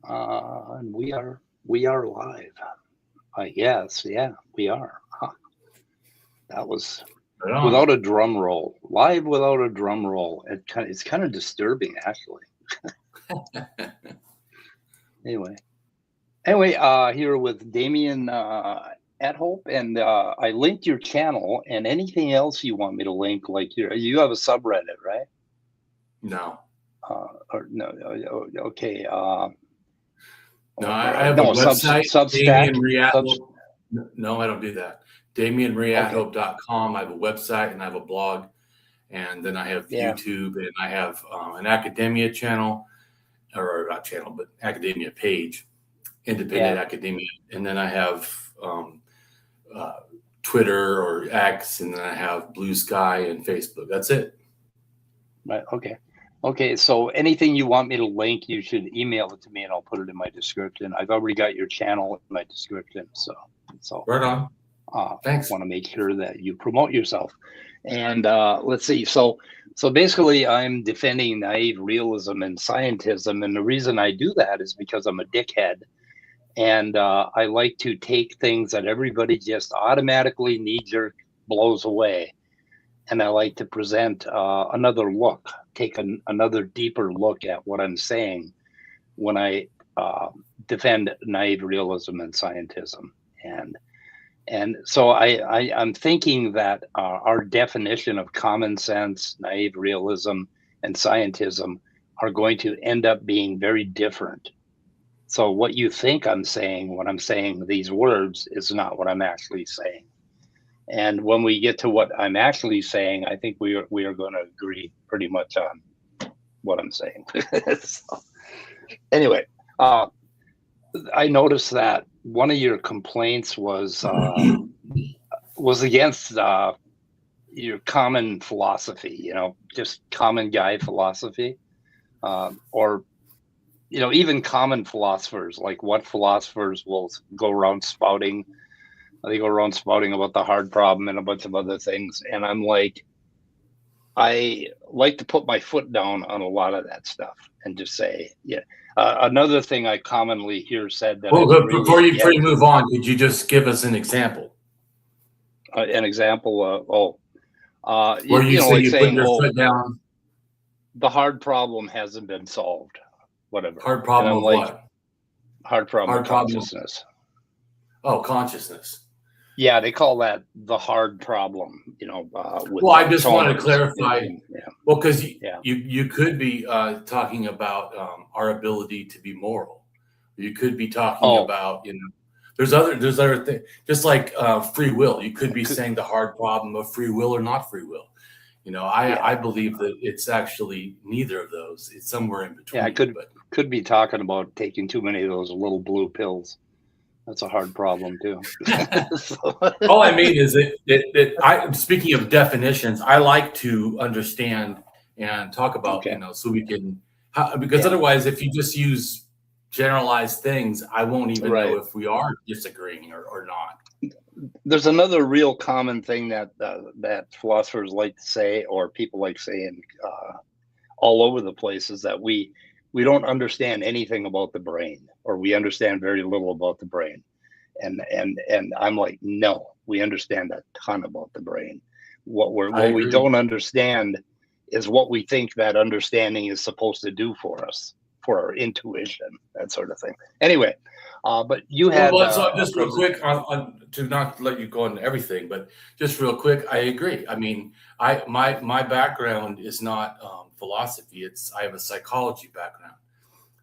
And we are live. I guess. Yeah, we are. Huh. That was Right on. without a drum roll. Live without a drum roll. It's kind of disturbing, actually. Anyway, here with Damien AtHope, and I linked your channel. And anything else you want me to link? Like you have a subreddit, right? No. Or no? Okay. No, I have a website, Damien Reathope. No, I don't do that. DamienReathope.com. I have a website and I have a blog, and then I have YouTube, and I have an academia channel, or not channel, but academia page, independent academia, and then I have Twitter or X, and then I have Blue Sky and Facebook. That's it. Right. Okay. So anything you want me to link, you should email it to me, and I'll put it in my description. I've already got your channel in my description, so right on. Thanks. I want to make sure that you promote yourself. And let's see. So basically, I'm defending naive realism and scientism, and the reason I do that is because I'm a dickhead, and I like to take things that everybody just automatically knee-jerk blows away, and I like to present another look, take another deeper look at what I'm saying when I defend naive realism and scientism. And so I'm thinking that our definition of common sense, naive realism, and scientism are going to end up being very different. So what you think I'm saying when I'm saying these words is not what I'm actually saying. And when we get to what I'm actually saying, I think we are going to agree pretty much on what I'm saying. So, anyway, I noticed that one of your complaints was against your common philosophy, just common guy philosophy, or even common philosophers. Like, what philosophers will go around spouting? They go around spouting about the hard problem and a bunch of other things. And I'm like, I like to put my foot down on a lot of that stuff and just say, another thing I commonly hear said that. Well, before you move on, could you just give us an example? An example? Where you say you put your foot down. The hard problem hasn't been solved. Whatever. Hard problem of what? Hard problem of consciousness. Oh, consciousness. Yeah, they call that the hard problem, well, I just want to clarify. Well, because you could be talking about our ability to be moral. You could be talking about, there's other things, just like free will. You could be saying the hard problem of free will or not free will. I believe that it's actually neither of those. It's somewhere in between. Yeah, I could be talking about taking too many of those little blue pills. That's a hard problem too. All I mean is that speaking of definitions, I like to understand and talk about, so we can, because otherwise, if you just use generalized things, I won't even know if we are disagreeing or not. There's another real common thing that philosophers like to say, or people like saying all over the place, is that we don't understand anything about the brain, or we understand very little about the brain. And I'm like, no, we understand a ton about the brain. What we don't understand is what we think that understanding is supposed to do for us, for our intuition, that sort of thing. Anyway, but you had just real quick to not let you go into everything, but just real quick, I agree. I mean, my background is not philosophy. I have a psychology background.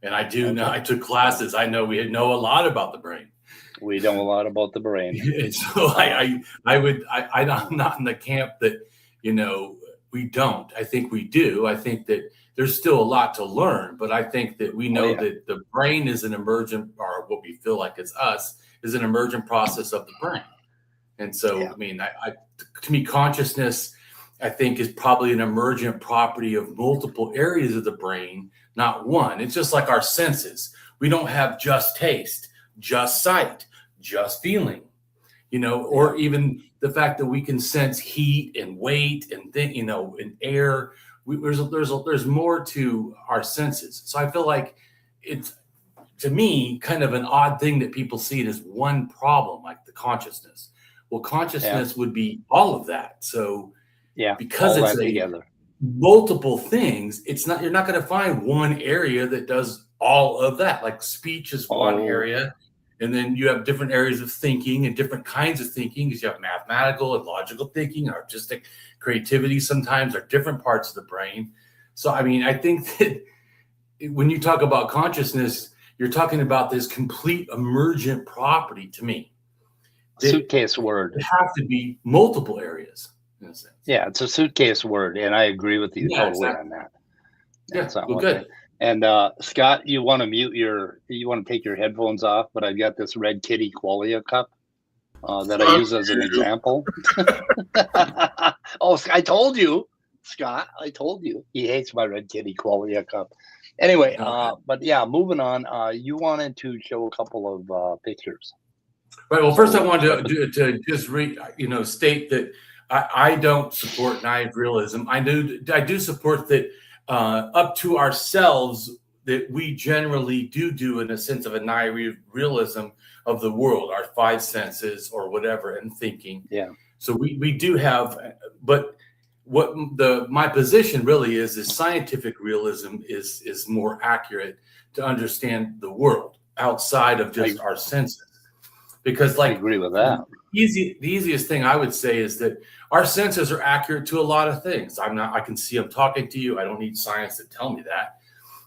And I do know, I took classes. I know we know a lot about the brain. We know a lot about the brain. And so I'm not in the camp that, we don't. I think we do. I think that there's still a lot to learn, but I think that we know that the brain is an emergent, or what we feel like it's us, is an emergent process of the brain. And so, I mean, to me, consciousness, I think, is probably an emergent property of multiple areas of the brain, not one. It's just like our senses. We don't have just taste, just sight, just feeling, or even the fact that we can sense heat and weight and and air. There's more to our senses. So I feel like to me, kind of an odd thing that people see it as one problem, like the consciousness. Well, consciousness would be all of that. So because it's together. Multiple things, you're not going to find one area that does all of that. Like speech is one area, and then you have different areas of thinking and different kinds of thinking, because you have mathematical and logical thinking, and artistic creativity sometimes are different parts of the brain. So, I mean, I think that when you talk about consciousness, you're talking about this complete emergent property to me. Suitcase word. It have to be multiple areas in a sense. Yeah, it's a suitcase word, and I agree with you totally on that. Well, good. And Scott, you want to take your headphones off, but I've got this red kitty qualia cup that I use as an example. Oh, I told you, Scott. I told you he hates my red kitty qualia cup. Anyway, but yeah, moving on. You wanted to show a couple of pictures. Right. Well, first I wanted to just state that I don't support naive realism. I do support that up to ourselves, that we generally do in a sense of a naive realism of the world, our five senses or whatever, and thinking. Yeah. So we do have, but what my position really is scientific realism is more accurate to understand the world outside of just our senses. Because I agree with that. The easiest thing I would say is that our senses are accurate to a lot of things. I can see I'm talking to you. I don't need science to tell me that.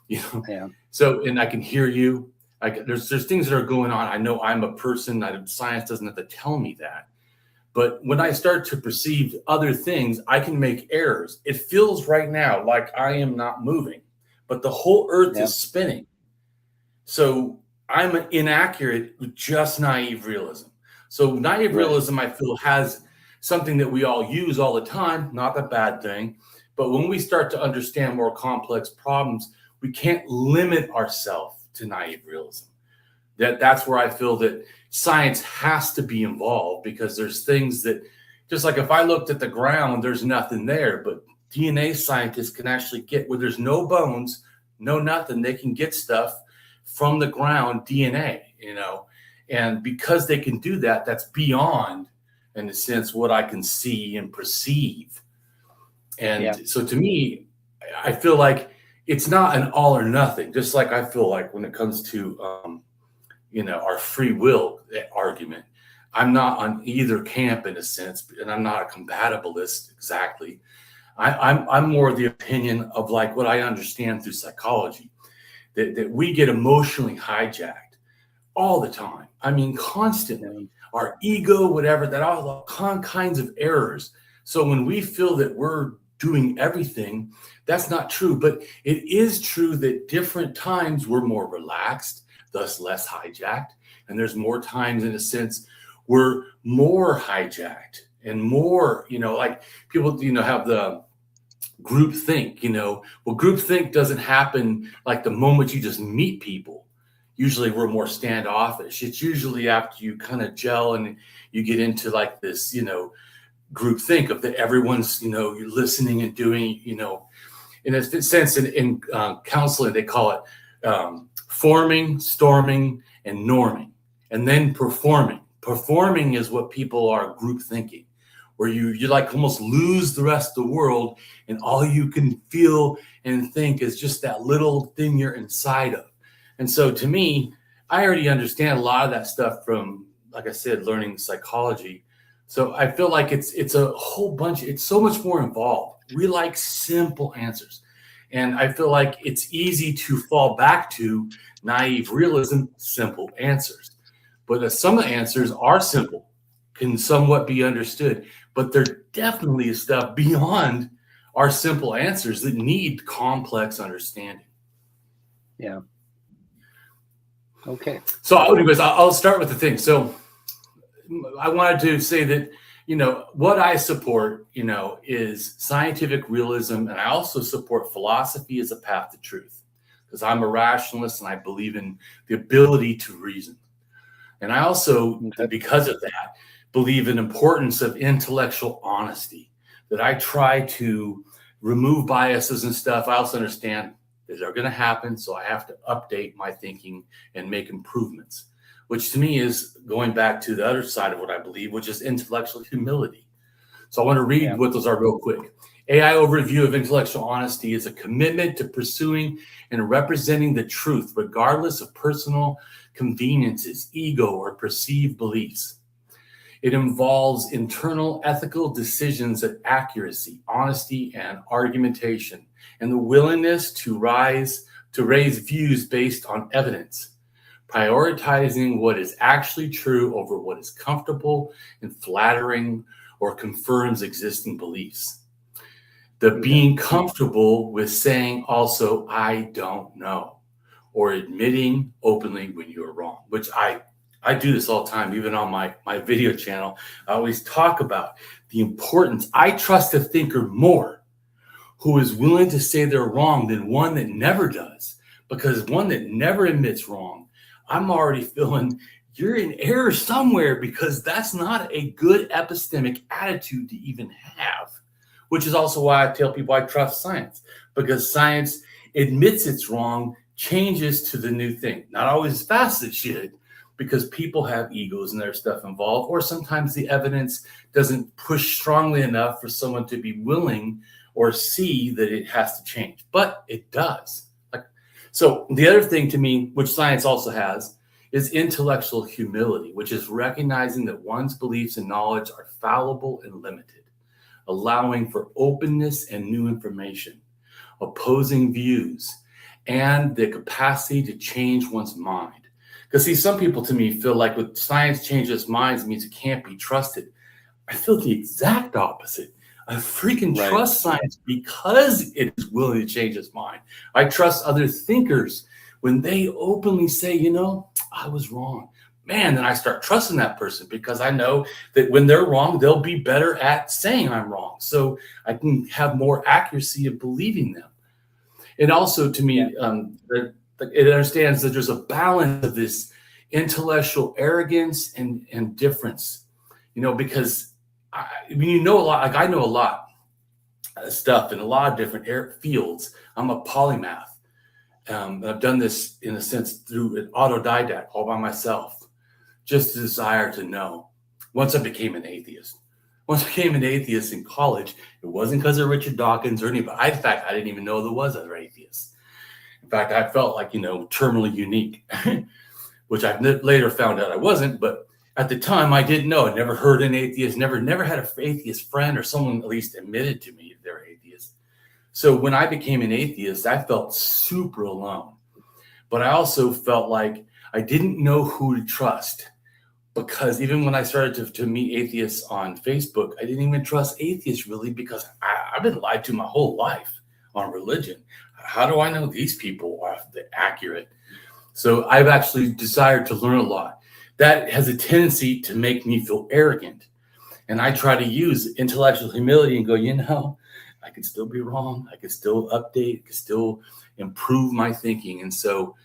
Yeah. So, and I can hear you. There's things that are going on. I know I'm a person. Science doesn't have to tell me that. But when I start to perceive other things, I can make errors. It feels right now like I am not moving, but the whole earth is spinning. So I'm inaccurate with just naive realism. So naive realism, I feel, has something that we all use all the time, not a bad thing. But when we start to understand more complex problems, we can't limit ourselves to naive realism. That's where I feel that science has to be involved, because there's things that, just like if I looked at the ground, there's nothing there, but DNA scientists can actually get where there's no bones, no nothing. They can get stuff from the ground, DNA, and because they can do that, that's beyond, in a sense, what I can see and perceive. And so to me, I feel like it's not an all or nothing, just like I feel like when it comes to, our free will argument, I'm not on either camp in a sense, and I'm not a compatibilist exactly. I'm more of the opinion of like what I understand through psychology, that we get emotionally hijacked all the time. I mean, constantly. Our ego, whatever, that all kinds of errors. So when we feel that we're doing everything, that's not true. But it is true that different times we're more relaxed, thus less hijacked. And there's more times, in a sense, we're more hijacked and more, like people, have the group think, well, group think doesn't happen like the moment you just meet people. Usually we're more standoffish. It's usually after you kind of gel and you get into like this, group think of that everyone's, you're listening and doing, in a sense in counseling, they call it forming, storming, and norming, and then performing. Performing is what people are group thinking, where you like almost lose the rest of the world, and all you can feel and think is just that little thing you're inside of. And so to me, I already understand a lot of that stuff from, like I said, learning psychology. So I feel like it's a whole bunch, it's so much more involved. We like simple answers. And I feel like it's easy to fall back to naive realism, simple answers. But some of the answers are simple, can somewhat be understood, but there definitely is stuff beyond our simple answers that need complex understanding. Yeah. Okay. So anyways, I'll start with the thing. So I wanted to say that, what I support, is scientific realism. And I also support philosophy as a path to truth, because I'm a rationalist and I believe in the ability to reason. And I also, because of that, believe in importance of intellectual honesty, that I try to remove biases and stuff. I also understand that are going to happen. So I have to update my thinking and make improvements, which to me is going back to the other side of what I believe, which is intellectual humility. So I want to read what those are real quick. AI overview of intellectual honesty is a commitment to pursuing and representing the truth, regardless of personal conveniences, ego, or perceived beliefs. It involves internal ethical decisions of accuracy, honesty, and argumentation, and the willingness to raise views based on evidence, prioritizing what is actually true over what is comfortable and flattering or confirms existing beliefs. The being comfortable with saying also, I don't know, or admitting openly when you're wrong, which I do this all the time, even on my video channel. I always talk about the importance. I trust a thinker more who is willing to say they're wrong than one that never does, because one that never admits wrong, I'm already feeling you're in error somewhere, because that's not a good epistemic attitude to even have, which is also why I tell people I trust science, because science admits it's wrong, changes to the new thing. Not always as fast as it should, because people have egos and their stuff involved, or sometimes the evidence doesn't push strongly enough for someone to be willing or see that it has to change, but it does. So the other thing to me, which science also has, is intellectual humility, which is recognizing that one's beliefs and knowledge are fallible and limited, allowing for openness and new information, opposing views, and the capacity to change one's mind. Because see, some people to me feel like with science changes minds means it can't be trusted. I feel the exact opposite. I freaking trust science because it is willing to change its mind. I trust other thinkers when they openly say, I was wrong. Man, then I start trusting that person, because I know that when they're wrong, they'll be better at saying I'm wrong. So I can have more accuracy of believing them. And also to me, it understands that there's a balance of this intellectual arrogance and difference, because you know a lot, like I know a lot of stuff in a lot of different fields. I'm a polymath. I've done this in a sense through an autodidact all by myself, just a desire to know. Once I became an atheist. Once I became an atheist in college, it wasn't because of Richard Dawkins or anybody. In fact, I didn't even know there was other atheists. In fact, I felt like, terminally unique, which I later found out I wasn't. But at the time, I didn't know. I never heard an atheist, never had an atheist friend, or someone at least admitted to me they're atheist. So when I became an atheist, I felt super alone. But I also felt like I didn't know who to trust, because even when I started to meet atheists on Facebook, I didn't even trust atheists really, because I've been lied to my whole life on religion. How do I know these people are accurate? So I've actually desired to learn a lot. That has a tendency to make me feel arrogant. And I try to use intellectual humility and go, I can still be wrong. I can still update, I can still improve my thinking. And so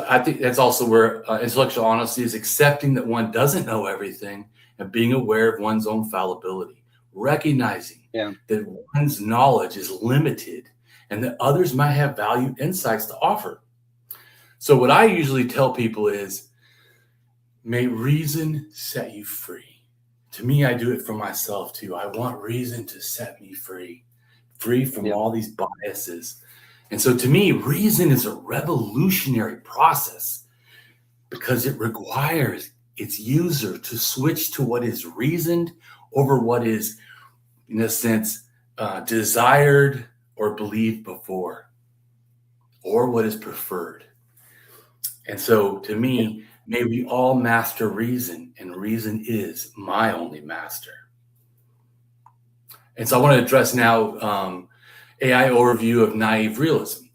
I think that's also where intellectual honesty is accepting that one doesn't know everything and being aware of one's own fallibility, recognizing that one's knowledge is limited and that others might have valued insights to offer. So what I usually tell people is, may reason set you free. To me, I do it for myself too. I want reason to set me free from all these biases. And so to me, reason is a revolutionary process, because it requires its user to switch to what is reasoned over what is, in a sense, desired or believed before, or what is preferred. And so to me, may we all master reason, and reason is my only master. And so I want to address now AI overview of naive realism.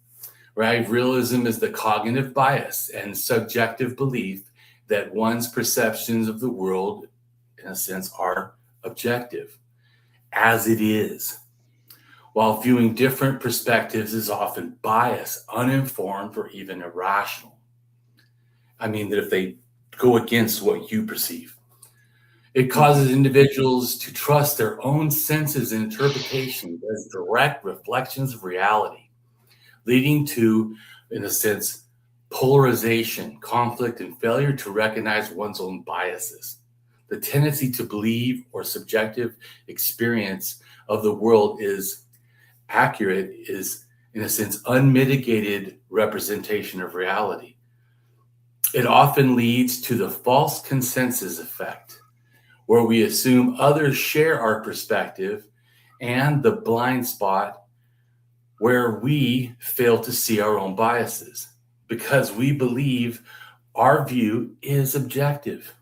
Naive realism is the cognitive bias and subjective belief that one's perceptions of the world, in a sense, are objective, as it is, while viewing different perspectives is often biased, uninformed, or even irrational. I mean, that if they go against what you perceive. It causes individuals to trust their own senses and interpretations as direct reflections of reality, leading to, in a sense, polarization, conflict, and failure to recognize one's own biases. The tendency to believe or subjective experience of the world is accurate is, in a sense, unmitigated representation of reality. It often leads to the false consensus effect, where we assume others share our perspective, and the blind spot where we fail to see our own biases because we believe our view is objective.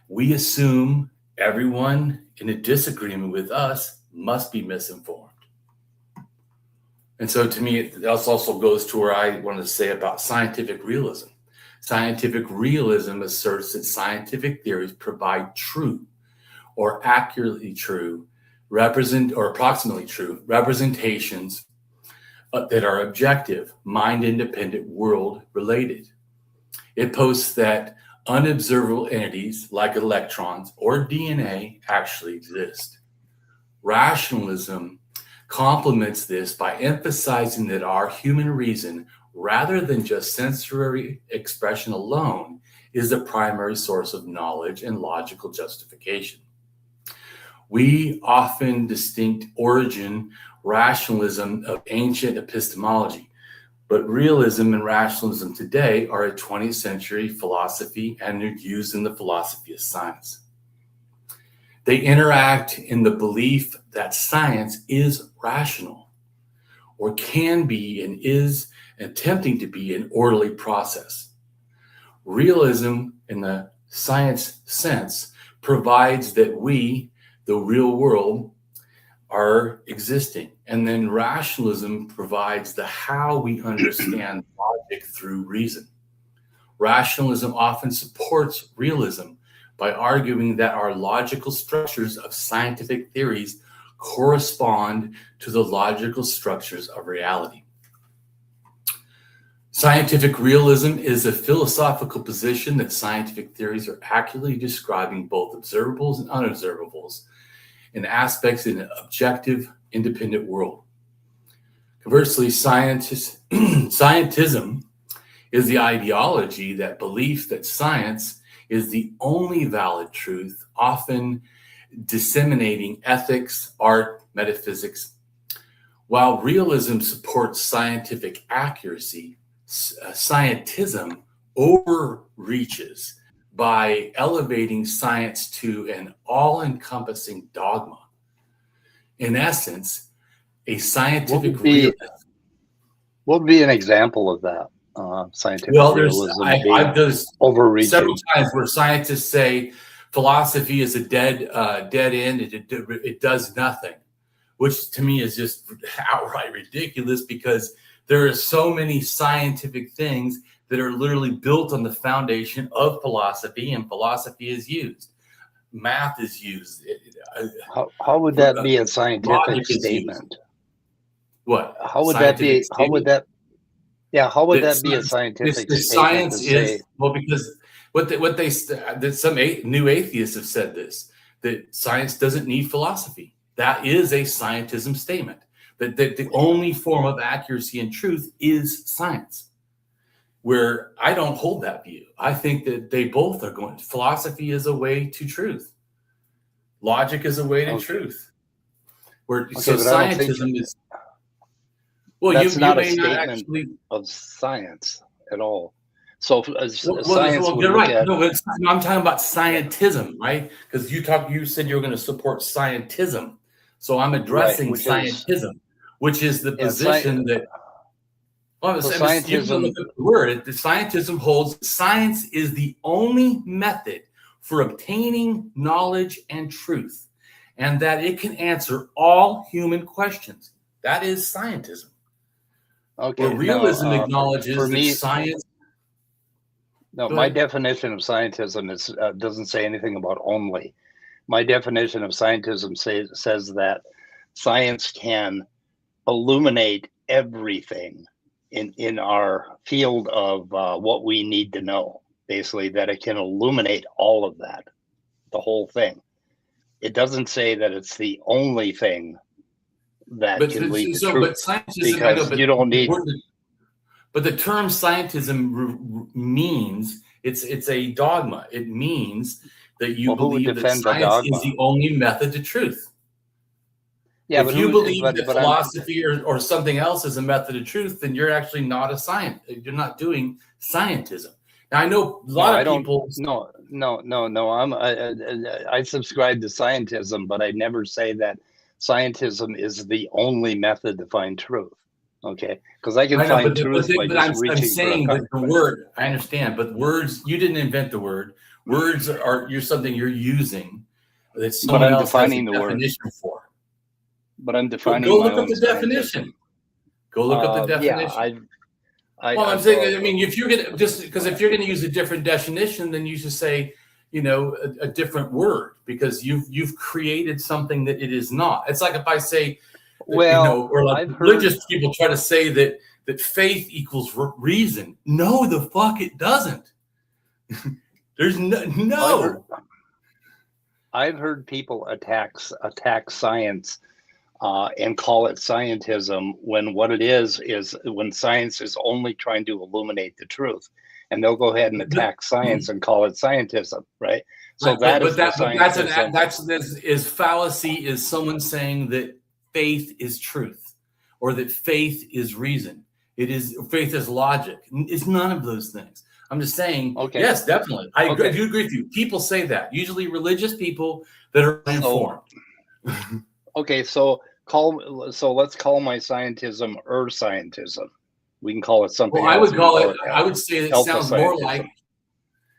We assume everyone in a disagreement with us must be misinformed. And so to me, it also goes to where I wanted to say about scientific realism. Scientific realism asserts that scientific theories provide true or accurately true, approximately true representations that are objective, mind-independent, world-related. It posts that unobservable entities like electrons or DNA actually exist. Rationalism complements this by emphasizing that our human reason, rather than just sensory expression alone, is the primary source of knowledge and logical justification. We often distinct origin rationalism of ancient epistemology, but realism and rationalism today are a 20th century philosophy and are used in the philosophy of science. They interact in the belief that science is rational, or can be and is attempting to be an orderly process. Realism, in the science sense, provides that we, the real world, are existing. And then rationalism provides the how we understand logic through reason. Rationalism often supports realism by arguing that our logical structures of scientific theories correspond to the logical structures of reality. Scientific realism is a philosophical position that scientific theories are accurately describing both observables and unobservables and aspects in an objective, independent world. Conversely, scientism is the ideology that belief that science is the only valid truth, often disseminating ethics, art, metaphysics. While realism supports scientific accuracy, scientism overreaches by elevating science to an all-encompassing dogma. In essence, a scientific realism. What would be an example of that? Scientific realism I've done overreaching several times where scientists say philosophy is a dead end. It does nothing, which to me is just outright ridiculous because there are so many scientific things that are literally built on the foundation of philosophy, and philosophy is used. Math is used. How would that be a scientific statement? What? How would that be? How would that? Yeah, how would that be a scientific statement? Science is well because some new atheists have said this, that science doesn't need philosophy. That is a scientism statement. That the only form of accuracy and truth is science. Where I don't hold that view. I think that they both are going. Philosophy is a way to truth. Logic is a way to truth. So scientism is. Well, that's you not may a statement not actually of science at all. So science would you're right. No, I'm talking about scientism, right? Because you said you were going to support scientism. So I'm addressing scientism, which is the position that. Well, so scientism, look at the word. The scientism holds science is the only method for obtaining knowledge and truth, and that it can answer all human questions. That is scientism. Okay. Where realism acknowledges that science. No, my definition of scientism is doesn't say anything about only. My definition of scientism says that science can illuminate everything in our field of what we need to know. Basically, that it can illuminate all of that, the whole thing. It doesn't say that it's the only thing that can lead to truth. But scientism, I know, because you don't need. But the term scientism means it's a dogma. It means that you believe that science is the only method to truth. Yeah, if you believe that philosophy or something else is a method of truth, then you're actually not a science. You're not doing scientism. Now I know a lot of people. No. I subscribe to scientism, but I never say that scientism is the only method to find truth. Okay, because I can find truth by just reaching. I'm saying that the word. I understand, but words. You didn't invent the word. Words are something you're using. That someone else has a definition for. But I'm defining. Go look up the definition. Go look up the definition. I'm saying. I mean, if you're gonna if you're gonna use a different definition, then you should say, a different word, because you've created something that it is not. It's like if I say, or like religious people try to say that faith equals reason. No, the fuck it doesn't. There's no. I've heard people attack science. And call it scientism, when what it is when science is only trying to illuminate the truth, and they'll go ahead and attack science and call it scientism, right? So that's fallacy. Is someone saying that faith is truth, or that faith is reason? Faith is logic. It's none of those things. I'm just saying. Okay. Yes, definitely. I do agree with you. People say that. Usually, religious people that are informed. Okay, so let's call my scientism scientism. We can call it something. Well, I would call it. I would say it sounds more like.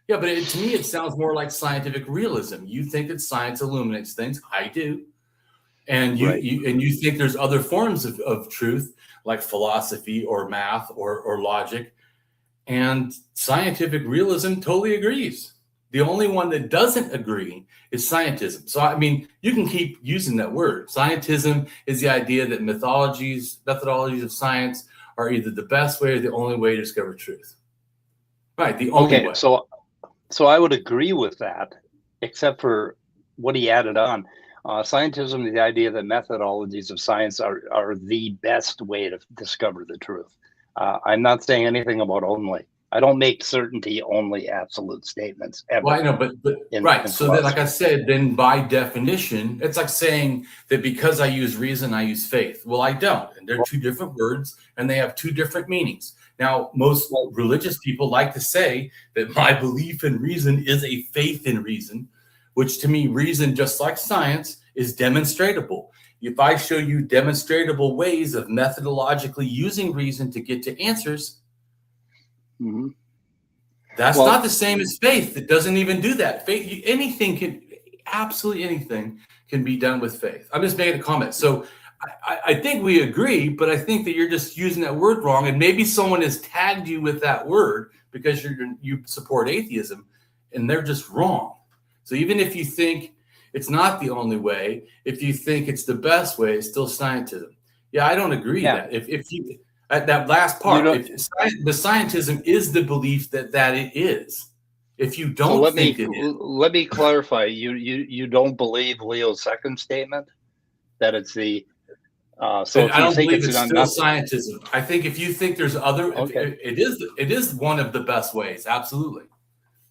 Yeah, but to me, it sounds more like scientific realism. You think that science illuminates things. I do, and you think there's other forms of truth, like philosophy or math or logic, and scientific realism totally agrees. The only one that doesn't agree is scientism. So, I mean, you can keep using that word. Scientism is the idea that methodologies of science are either the best way or the only way to discover truth. Right, the only way. So I would agree with that, except for what he added on. Scientism is the idea that methodologies of science are the best way to discover the truth. I'm not saying anything about only. I don't make certainty only absolute statements ever. Well, I know, but right. So then, like I said, then by definition, it's like saying that because I use reason, I use faith. Well, I don't. And they're two different words, and they have two different meanings. Now, most religious people like to say that my belief in reason is a faith in reason, which to me, reason, just like science, is demonstratable. If I show you demonstratable ways of methodologically using reason to get to answers, that's not the same as faith. It doesn't even do that. Faith, absolutely anything can be done with faith. I'm just making a comment. So I think we agree, but I think that you're just using that word wrong. And maybe someone has tagged you with that word because you support atheism, and they're just wrong. So even if you think it's not the only way, if you think it's the best way, it's still scientism. Yeah, I don't agree that. If you at that last part, the scientism is the belief that it is. If you don't think it is. Let me clarify. You don't believe Leo's second statement that it's the. So I don't believe it's still scientism. I think if you think there's other, it is one of the best ways. Absolutely.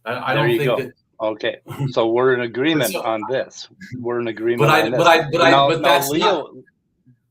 I don't think that. Okay, so we're in agreement on this. We're in agreement.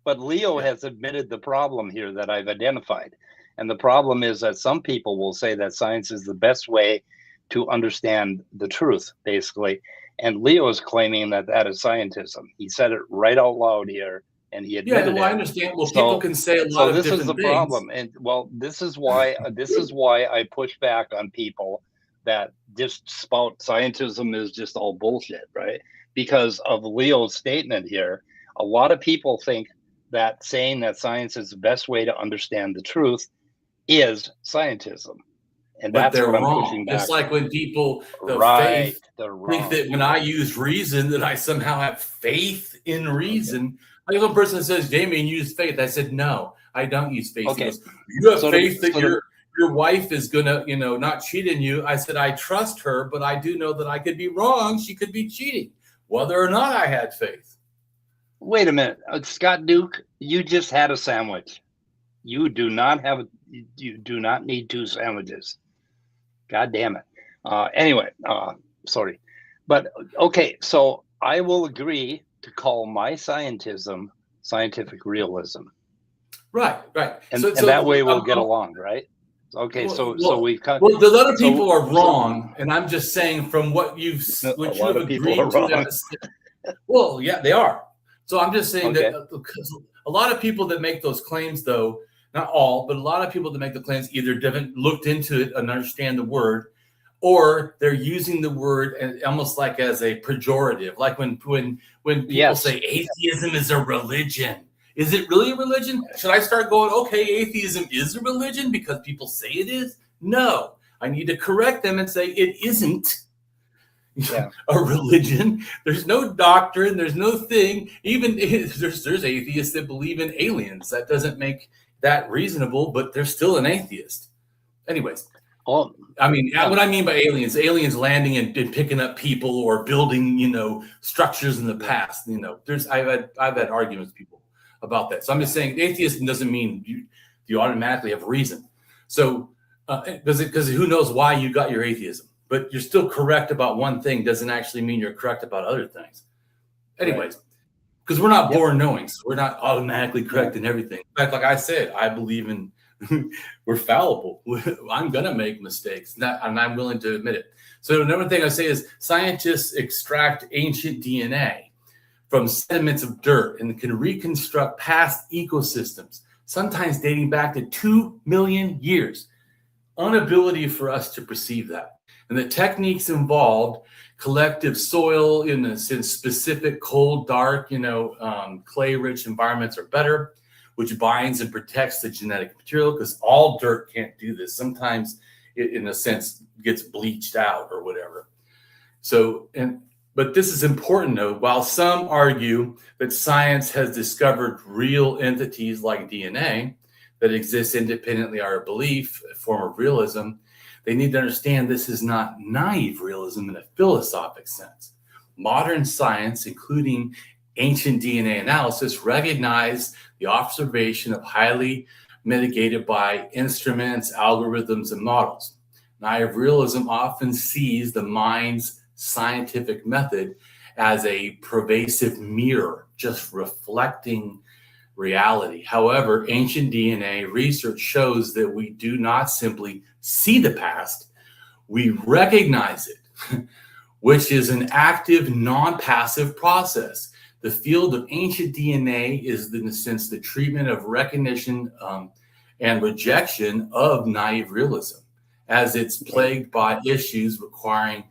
But Leo has admitted the problem here that I've identified. And the problem is that some people will say that science is the best way to understand the truth, basically. And Leo is claiming that is scientism. He said it right out loud here, and he admitted it. I understand. Well, people can say a lot of different things. So this is the problem. And this is why I push back on people that just spout scientism is just all bullshit, right? Because of Leo's statement here, a lot of people think that saying that science is the best way to understand the truth is scientism. And that's what I'm pushing back. It's like when people faith think that when I use reason that I somehow have faith in reason. Like one person says, Damien used faith. I said, no, I don't use faith. Okay. He goes, you have faith that your wife is gonna, not cheat on you. I said, I trust her, but I do know that I could be wrong. She could be cheating, whether or not I had faith. Wait a minute, Scott Duke, you just had a sandwich. You do not have. You do not need two sandwiches. God damn it. Anyway, sorry, but okay. So I will agree to call my scientism scientific realism, Right. and So that way we'll get along, right? Okay. So we've cut. Well, the other So- people are wrong, and I'm just saying from what you have agreed to. Well, yeah, they are. So I'm just saying Okay. that because a lot of people that make those claims, though, not all, but a lot of people that make the claims either haven't looked into it and understand the word, or they're using the word almost like as a pejorative, like when people Yes. say atheism is a religion. Is it really a religion? Should I start going, okay, atheism is a religion because people say it is? No, I need to correct them and say it isn't a religion. There's no doctrine. There's no thing. Even there's atheists that believe in aliens. That doesn't make that reasonable, but they're still an atheist. Anyways. Oh, I mean, what I mean by aliens landing and picking up people or building, structures in the past. I've had arguments with people about that. So I'm just saying, atheism doesn't mean you automatically have reason. So because who knows why you got your atheism, but you're still correct about one thing doesn't actually mean you're correct about other things. Anyways, because we're not born knowing, so we're not automatically correct in everything. In fact, like I said, I believe in. We're fallible. I'm going to make mistakes, and I'm willing to admit it. So another thing I say is scientists extract ancient DNA from sediments of dirt and can reconstruct past ecosystems, sometimes dating back to 2 million years. Inability for us to perceive that. And the techniques involved, collective soil in a sense, specific cold, dark, clay-rich environments are better, which binds and protects the genetic material, because all dirt can't do this. Sometimes it, in a sense, gets bleached out or whatever. But this is important, though. While some argue that science has discovered real entities like DNA that exist independently of our belief, a form of realism, they need to understand this is not naive realism in a philosophic sense. Modern science, including ancient DNA analysis, recognize the observation of highly mitigated by instruments, algorithms, and models. Naive realism often sees the mind's scientific method as a pervasive mirror, just reflecting reality. However, ancient DNA research shows that we do not simply see the past, we recognize it, which is an active, non-passive process. The field of ancient DNA is, in a sense, the treatment of recognition and rejection of naive realism, as it's plagued by issues requiring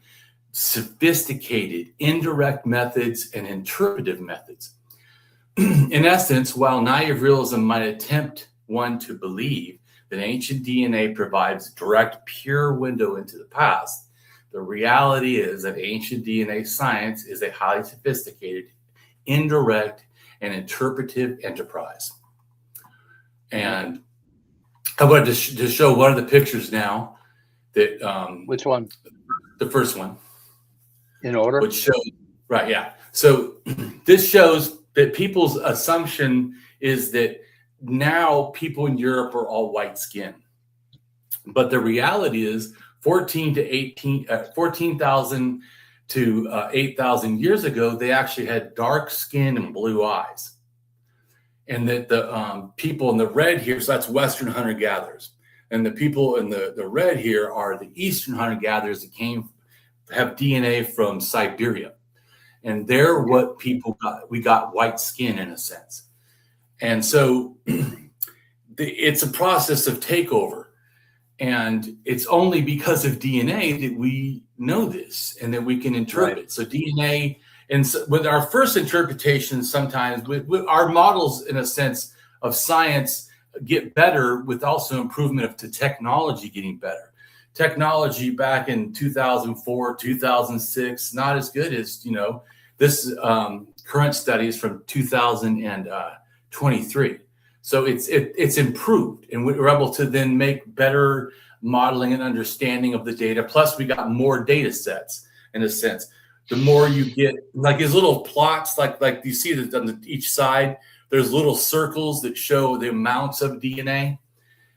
sophisticated indirect methods and interpretive methods. In essence, while naive realism might attempt one to believe that ancient DNA provides direct, pure window into the past, the reality is that ancient DNA science is a highly sophisticated, indirect, and interpretive enterprise. And I wanted to show one of the pictures now that which one? The first one. In order? Which shows, right, yeah. So this shows that people's assumption is that now people in Europe are all white skin. But the reality is 14,000 to 8,000 years ago, they actually had dark skin and blue eyes. And that the people in the red here, so that's Western hunter-gatherers. And the people in the red here are the Eastern hunter-gatherers that have DNA from Siberia. And they're what people got. We got white skin in a sense. And so it's a process of takeover. And it's only because of DNA that we know this and that we can interpret. Right. So DNA, and so with our first interpretation, sometimes with our models, in a sense, of science get better with also improvement of the technology getting better. Technology back in 2004, 2006, not as good as, this current study is from 2023. So it's improved, and we're able to then make better modeling and understanding of the data. Plus, we got more data sets in a sense. the more you get, like these little plots, like you see that on each side, there's little circles that show the amounts of DNA.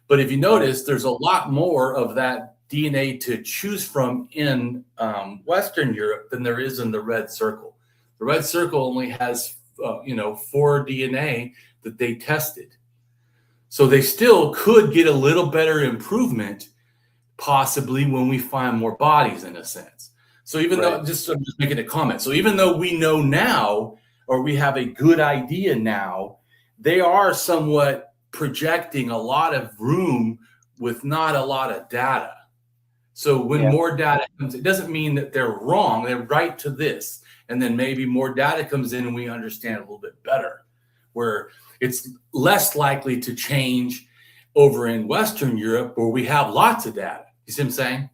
But if you notice, there's a lot more of that DNA to choose from in Western Europe than there is in the red circle. The red circle only has, 4 DNA that they tested. So they still could get a little better improvement, possibly when we find more bodies, in a sense. So even though, I'm just making a comment. So even though we know now, or we have a good idea now, they are somewhat projecting a lot of room with not a lot of data. So when more data comes, it doesn't mean that they're wrong. They're right to this. And then maybe more data comes in and we understand a little bit better, where it's less likely to change over in Western Europe where we have lots of data. You see what I'm saying?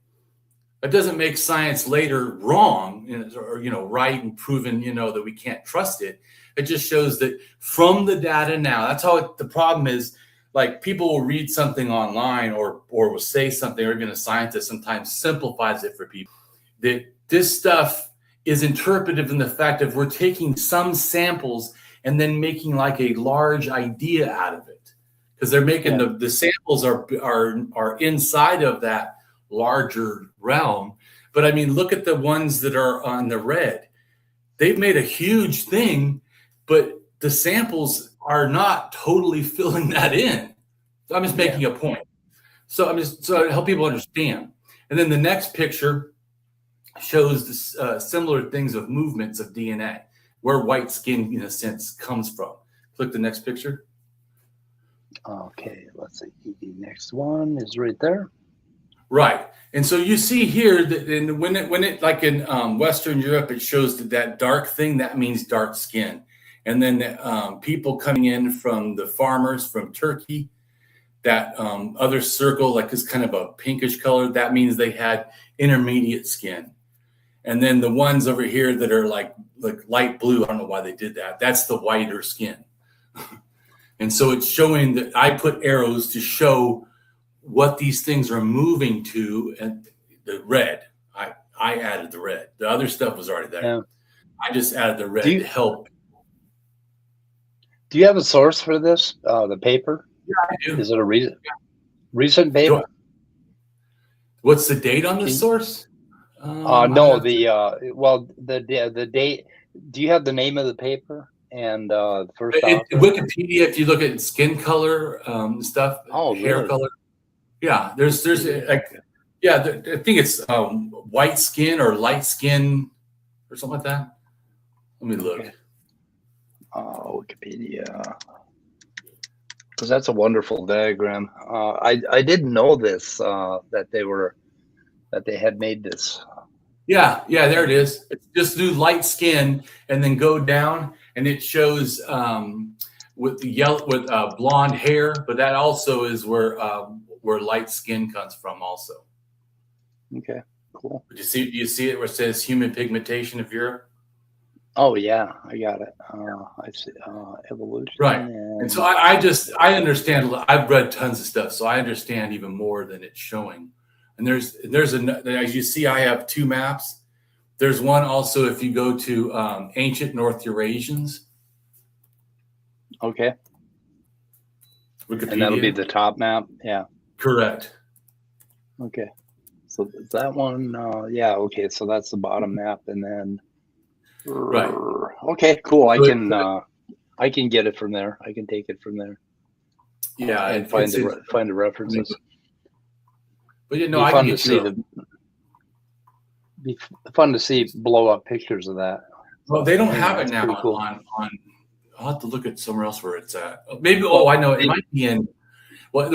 That doesn't make science later wrong or, right and proven, that we can't trust it. It just shows that from the data now, that's how the problem is. Like, people will read something online or will say something, or even a scientist sometimes simplifies it for people, that this stuff is interpretive in the fact of we're taking some samples and then making like a large idea out of it, because they're making the samples are inside of that larger realm. But I mean, look at the ones that are on the red. They've made a huge thing, but the samples are not totally filling that in. So I'm just making a point. So I help people understand. And then the next picture shows similar things of movements of DNA, where white skin, in a sense, comes from. Click the next picture. Okay, let's see. The next one is right there. Right. And so you see here that when it like in Western Europe, it shows that dark thing, that means dark skin. And then people coming in from the farmers from Turkey, that other circle, like is kind of a pinkish color, that means they had intermediate skin. And then the ones over here that are like light blue, I don't know why they did that. That's the whiter skin. And so it's showing that I put arrows to show what these things are moving to, and the red. I added the red. The other stuff was already there. Yeah. I just added the red to help. Do you have a source for this? The paper? Yeah, I do. Is it a recent paper? Sure. What's the date on the source? No, the date. Do you have the name of the paper and the first author? Wikipedia? If you look at skin color stuff, hair really? color. Yeah, there's I think it's white skin or light skin or something like that. Let me look. Wikipedia, because that's a wonderful diagram. I didn't know this that they had made this. Yeah, there it is. It's just do light skin and then go down, and it shows with the yellow with blonde hair, but that also is where light skin comes from also. Okay, cool. Do you see it where it says human pigmentation of Europe? Oh yeah, I got it. I see evolution. Right. And so I understand. I've read tons of stuff, so I understand even more than it's showing. And there's as you see, I have 2 maps. There's one also if you go to ancient North Eurasians. Okay. Wikipedia. And that'll be the top map. Yeah. Correct. Okay. So that one, yeah. Okay. So that's the bottom map, and then. Right. Okay. Cool. I can get it from there. I can take it from there. Yeah, and find the references. But I can get be fun to see blow up pictures of that. Well, they don't have it now cool. on. I'll have to look at somewhere else where it's at. Maybe. Oh, I know it might be in. Well,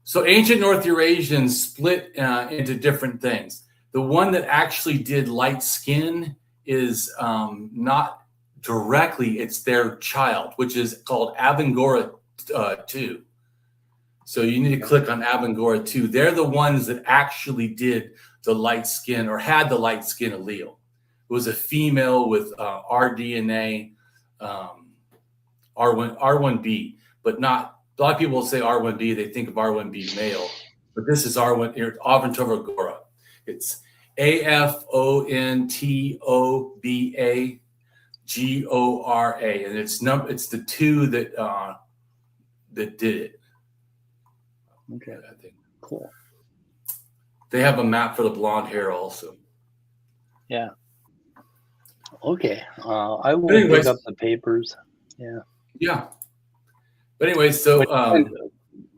so ancient North Eurasians split into different things. The one that actually did light skin is not directly. It's their child, which is called Avangora 2. So you need to click on Avangora 2. They're the ones that actually did the light skin or had the light skin allele. It was a female with rDNA, R1b, but not. A lot of people say R1b. They think of R1b male, but this is R1 Avantova Gora. AFONTOBAGORA, and it's the two that did it. Okay, I think cool. They have a map for the blonde hair also. Yeah. Okay. I will pick up the papers. Yeah. Yeah. But anyway, so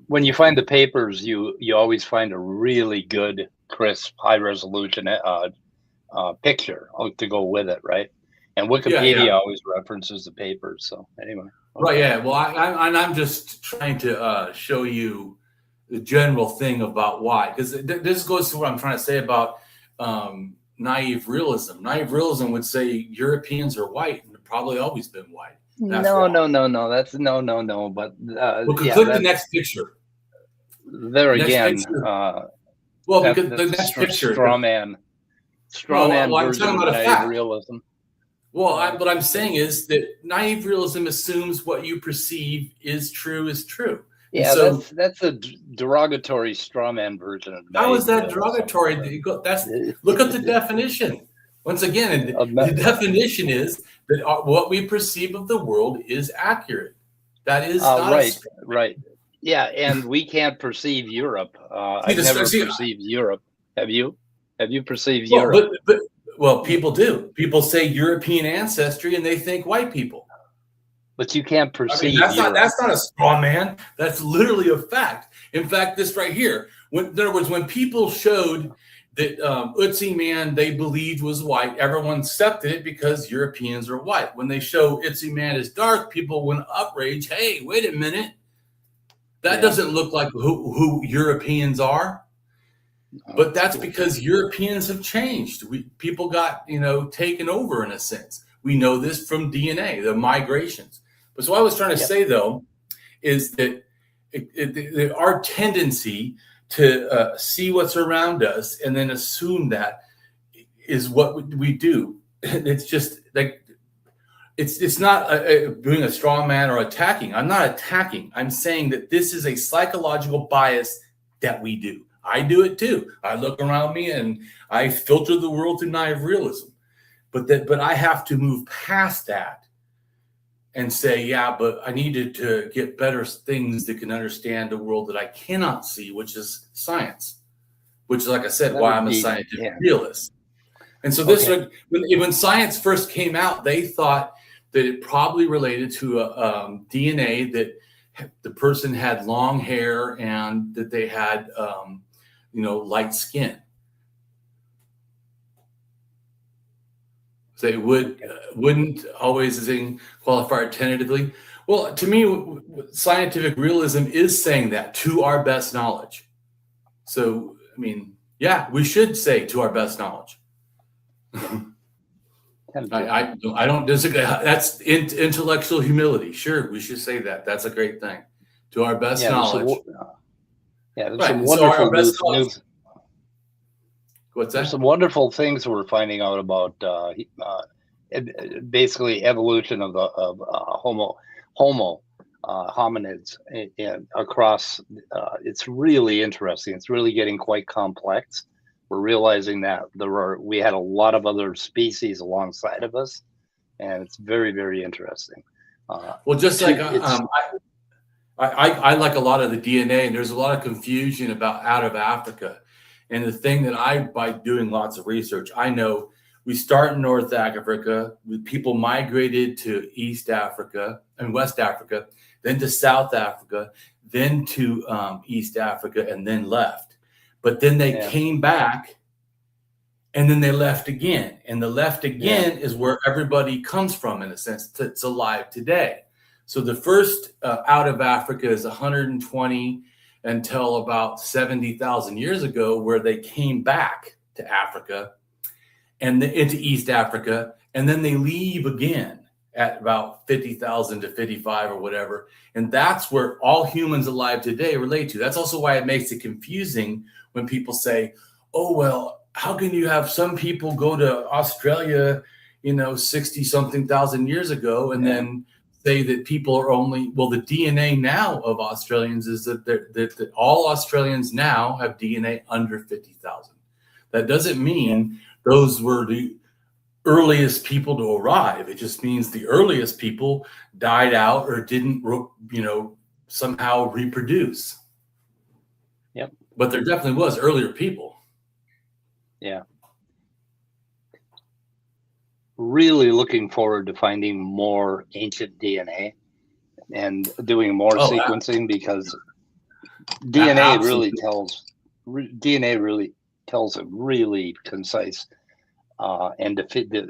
when you find the papers, you always find a really good, crisp, high resolution picture to go with it, right? And Wikipedia always references the papers. So anyway. Okay. Right. Yeah. Well, I'm just trying to show you the general thing about why, because this goes to what I'm trying to say about naive realism. Naive realism would say Europeans are white and they've probably always been white. That's no. That's But click the next picture. There again. Well, because the next picture, straw man version of naive realism. Well, what I'm saying is that naive realism assumes what you perceive is true. Yeah, so that's a derogatory straw man version of naive. How is that derogatory? Look at the definition. Once again, the definition is that what we perceive of the world is accurate. That is right. Yeah, and we can't perceive Europe. I've never perceived Europe. Have you? Have you perceived Europe? Well, people do. People say European ancestry, and they think white people. But you can't perceive. That's not a straw man. That's literally a fact. In fact, this right here. In other words, when people showed that Ötzi man they believed was white, everyone accepted it because Europeans are white. When they show Ötzi man is dark, people went outraged. Hey, wait a minute. That doesn't look like who Europeans are. But that's because Europeans have changed. People got, taken over in a sense. We know this from DNA, the migrations. But so what I was trying to say, though, is that our tendency to see what's around us and then assume that is what we do. It's just like it's not doing a straw man or attacking. I'm not attacking. I'm saying that this is a psychological bias that we do. I do it too. I look around me and I filter the world through naive realism. But I have to move past that and say, but I needed to get better things that can understand the world that I cannot see, which is science, which is, like I said, why I'm a scientific realist. And so when science first came out, they thought that it probably related to a DNA that the person had long hair and that they had, light skin. So it wouldn't always qualify tentatively. Well, to me, scientific realism is saying that to our best knowledge. So, I mean, we should say to our best knowledge. I don't disagree. That's intellectual humility. Sure, we should say that. That's a great thing. To our best knowledge. There's some wonderful news. What's that? There's some wonderful things we're finding out about basically evolution of Homo hominids across. It's really interesting. It's really getting quite complex. We're realizing that we had a lot of other species alongside of us, and it's very, very interesting. Well, just like I like a lot of the DNA, and there's a lot of confusion about out of Africa. And the thing that by doing lots of research, I know we start in North Africa, people migrated to East Africa and West Africa, then to South Africa, then to East Africa, and then left. But then they came back, and then they left again. And the left again is where everybody comes from, in a sense, that's alive today. So the first out of Africa is 120 until about 70,000 years ago, where they came back to Africa and into East Africa, and then they leave again at about 50,000 to 55 or whatever. And that's where all humans alive today relate to. That's also why it makes it confusing when people say, oh, well, how can you have some people go to Australia, 60 something thousand years ago, and then say that people are the DNA now of Australians is that all Australians now have DNA under 50,000. That doesn't mean those were the earliest people to arrive. It just means the earliest people died out or didn't, somehow reproduce. Yep. But there definitely was earlier people. Yeah. Really looking forward to finding more ancient DNA and doing more sequencing, because DNA really tells a really concise and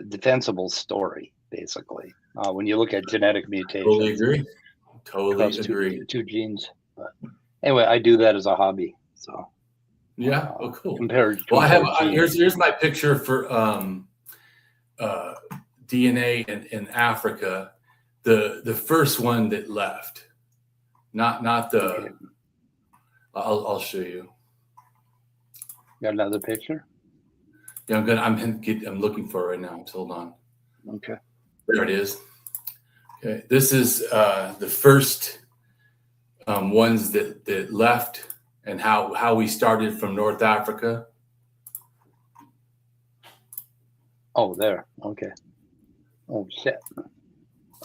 defensible story, basically. When you look at genetic mutations. Totally agree. Two genes. But anyway, I do that as a hobby. So yeah, cool. Compared. Well, here's my picture for DNA in Africa. The first one that left, not the. Okay. I'll show you. Got another picture? Yeah, I'm looking for it right now. Hold on. Okay. There it is. Okay, this is the first ones that left, and how we started from North Africa. Oh, there. Okay. Oh shit.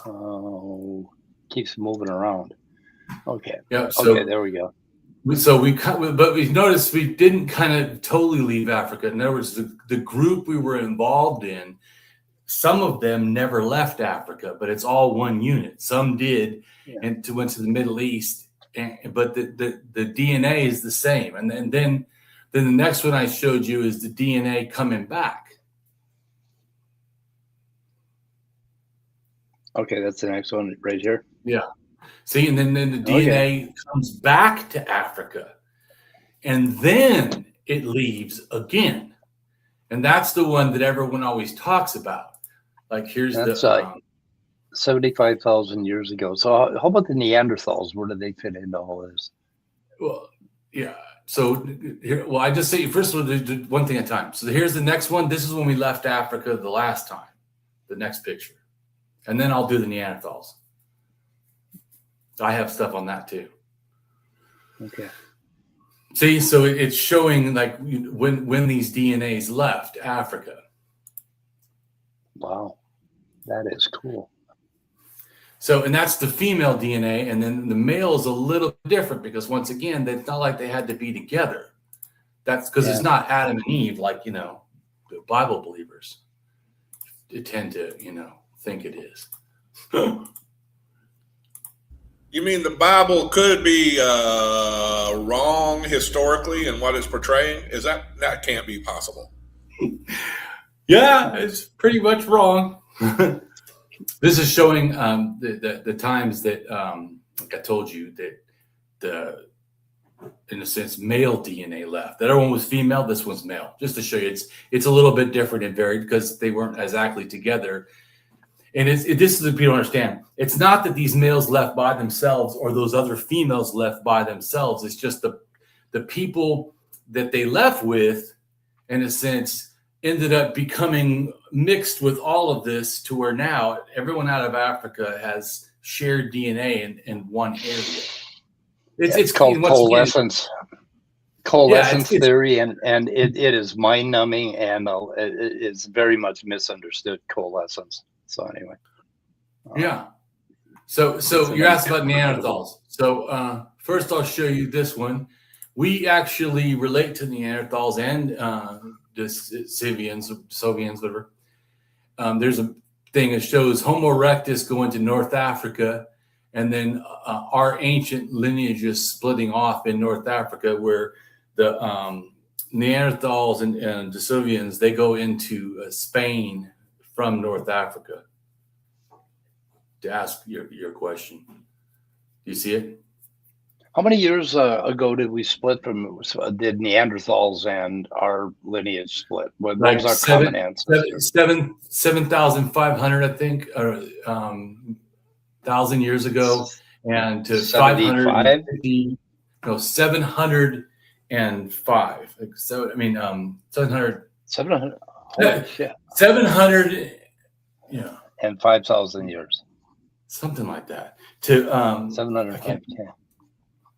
Oh, keeps moving around. Okay. Yeah. So, okay, there we go. So but we noticed we didn't kind of totally leave Africa. In other words, the group we were involved in, some of them never left Africa, but it's all one unit. Some did, and went to the Middle East, but the DNA is the same. And then the next one I showed you is the DNA coming back. Okay, that's the next one right here. Yeah. See, and then the DNA comes back to Africa, and then it leaves again. And that's the one that everyone always talks about. Like, here's that's 75,000 years ago. So how about the Neanderthals? Where do they fit into all this? Well, yeah. So here, I just say, first of all, do one thing at a time. So here's the next one. This is when we left Africa the last time, the next picture. And then I'll do the Neanderthals. I have stuff on that too. Okay. See, so it's showing like when these DNAs left Africa. Wow, that is cool. So, and that's the female DNA, and then the male is a little different because once again, it's not like they had to be together. That's because it's not Adam and Eve, like the Bible believers tend to think it is. You mean the Bible could be wrong historically in what it's portraying? Is that can't be possible? Yeah, it's pretty much wrong. This is showing the times that, like I told you, that in a sense, male DNA left. That other one was female. This one's male. Just to show you, it's a little bit different and varied because they weren't exactly together. And this is what people understand. It's not that these males left by themselves or those other females left by themselves. It's just the people that they left with, in a sense, ended up becoming mixed with all of this to where now everyone out of Africa has shared DNA in one area. It's called coalescence. Coalescence theory, and it is mind-numbing, and it is very much misunderstood, coalescence. So anyway. Yeah. So you asked about Neanderthals. So first I'll show you this one. We actually relate to Neanderthals and the Sovians, whatever. There's a thing that shows Homo erectus going to North Africa, and then our ancient lineage is splitting off in North Africa, where the Neanderthals and the Sovians, they go into Spain from North Africa. To ask your question. Do you see it? How many years ago did we split from, did Neanderthals and our lineage split? What was our common ancestors? 7,500, I think, or 1,000 years ago, and to 550, no, 705. So, I mean, 700. 700. Holy shit. 700, yeah. And 5,000 years. Something like that. To 705.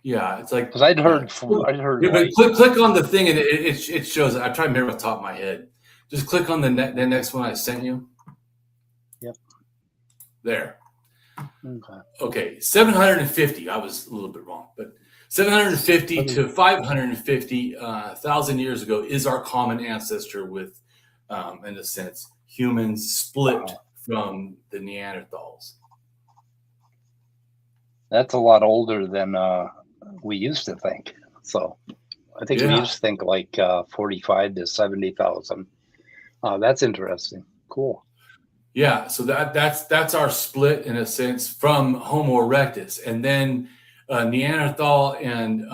Yeah, it's like because I'd heard Yeah, but like, click on the thing and it shows. I try to remember off the top of my head. Just click on the next one I sent you. Yep. There. okay. Okay, 750. I was a little bit wrong, but 750 to 550,000 years ago is our common ancestor with, in a sense, humans split from the Neanderthals. That's a lot older than we used to think. So I think we used to think like 45 to 70,000. That's interesting. Cool. Yeah, so that's our split in a sense from Homo erectus, and then Neanderthal and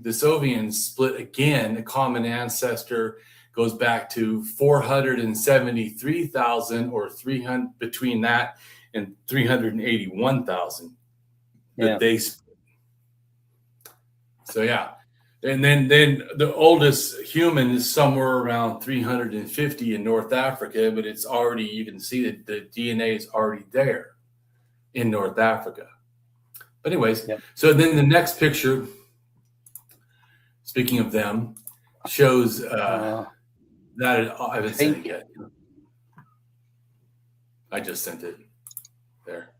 Denisovans split again. The common ancestor goes back to 473,000 or 300 between that and 381,000. Yeah. They split. So yeah. And then the oldest human is somewhere around 350 in North Africa, but it's already, you can see that the DNA is already there in North Africa. But anyways, So then the next picture, speaking of them, shows that I haven't sent it yet. I just sent it there.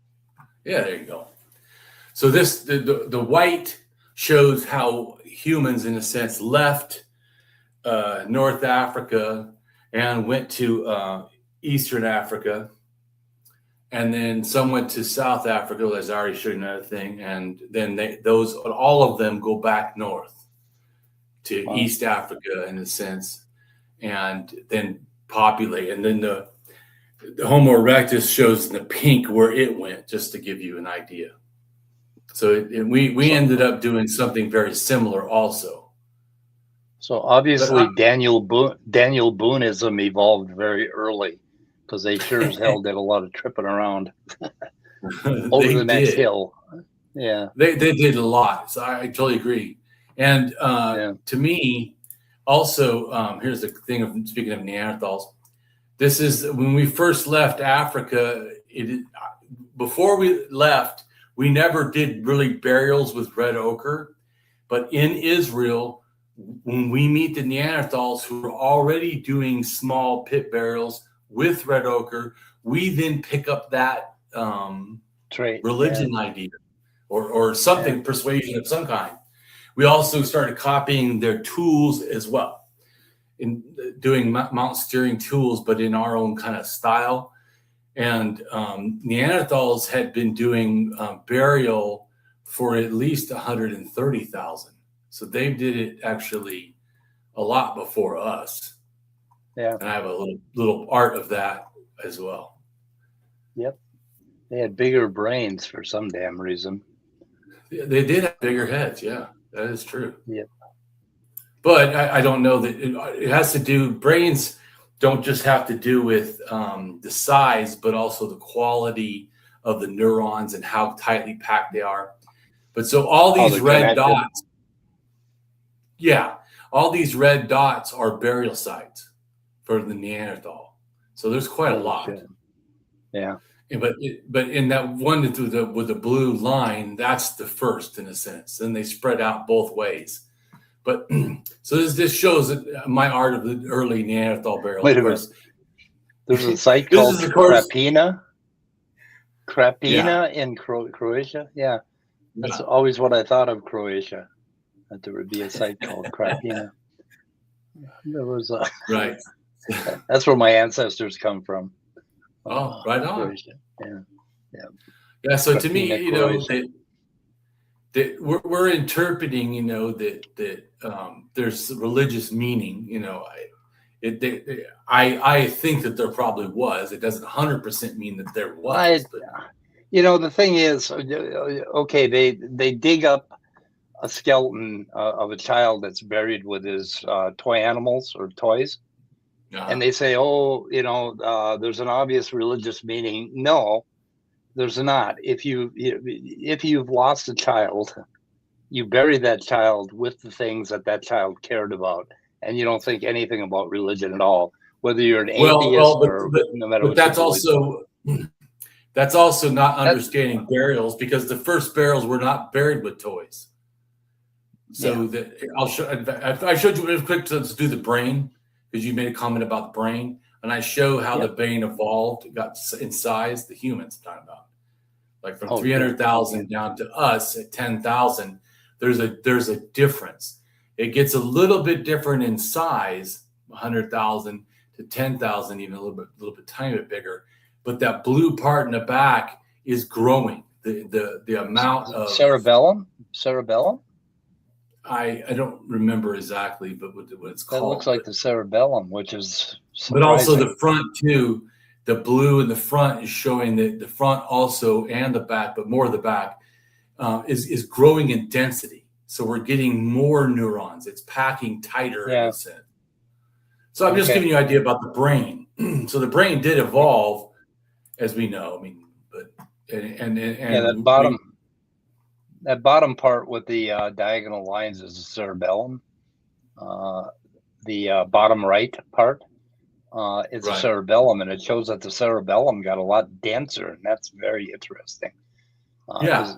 Yeah, there you go. So this the white shows how humans, in a sense, left North Africa and went to Eastern Africa, and then some went to South Africa, as I already showed you another thing, and then all of them go back north to East Africa, in a sense, and then populate. And then the Homo erectus shows in the pink where it went, just to give you an idea. So we ended up doing something very similar also. So obviously Daniel Booneism evolved very early, because they sure as hell did a lot of tripping around over the next hill. Yeah, they did a lot. So I totally agree. And to me, also, here's the thing of speaking of Neanderthals. This is when we first left Africa. Before we left, we never did really burials with red ochre, but in Israel, when we meet the Neanderthals who are already doing small pit burials with red ochre, we then pick up that trait, religion idea or something, persuasion of some kind. We also started copying their tools as well, in doing mount steering tools, but in our own kind of style. And Neanderthals had been doing burial for at least 130,000. So they did it actually a lot before us. Yeah. And I have a little art of that as well. Yep. They had bigger brains for some damn reason. They did have bigger heads. Yeah, that is true. Yep. But I don't know that it has to do, brains don't just have to do with the size, but also the quality of the neurons and how tightly packed they are. But so all these red dots, all these red dots are burial sites for the Neanderthal. So there's quite a lot. Shit. Yeah. But in that one with the blue line, that's the first, in a sense. Then they spread out both ways. But so this shows my art of the early Neanderthal burial. Wait a minute. There's a site called Krapina in Croatia. Yeah, that's always what I thought of Croatia. That there would be a site called Krapina. There was right. That's where my ancestors come from. Oh, right on. Croatia. Yeah. So Krapina, to me, Croatia. that we're interpreting, that there's religious meaning. I think that there probably was. It doesn't 100% mean that there was. The thing is, okay, they dig up a skeleton of a child that's buried with his toy animals or toys, and they say, there's an obvious religious meaning. No. There's not. If you've lost a child, you bury that child with the things that child cared about, and you don't think anything about religion at all, whether you're an atheist or no matter what. But that's also not understanding burials, because the first burials were not buried with toys. So that I'll show. I showed you real quick to do the brain, because you made a comment about the brain, and I show how the brain evolved, got in size. The humans I'm talking about, like from 300,000 down to us at 10,000. There's a difference. It gets a little bit different in size, 100,000 to 10,000, even a little bit tiny bit bigger. But that blue part in the back is growing. The amount of cerebellum. I don't remember exactly, but what it's called. That looks like the cerebellum, which is surprising. But also the front too. The blue in the front is showing that the front also and the back, but more the back, is growing in density. So we're getting more neurons. It's packing tighter in a sense. So I'm just giving you an idea about the brain. So the brain did evolve, as we know. I mean, but that bottom part with the diagonal lines is the cerebellum. The bottom right part is the cerebellum, and it shows that the cerebellum got a lot denser, and that's very interesting.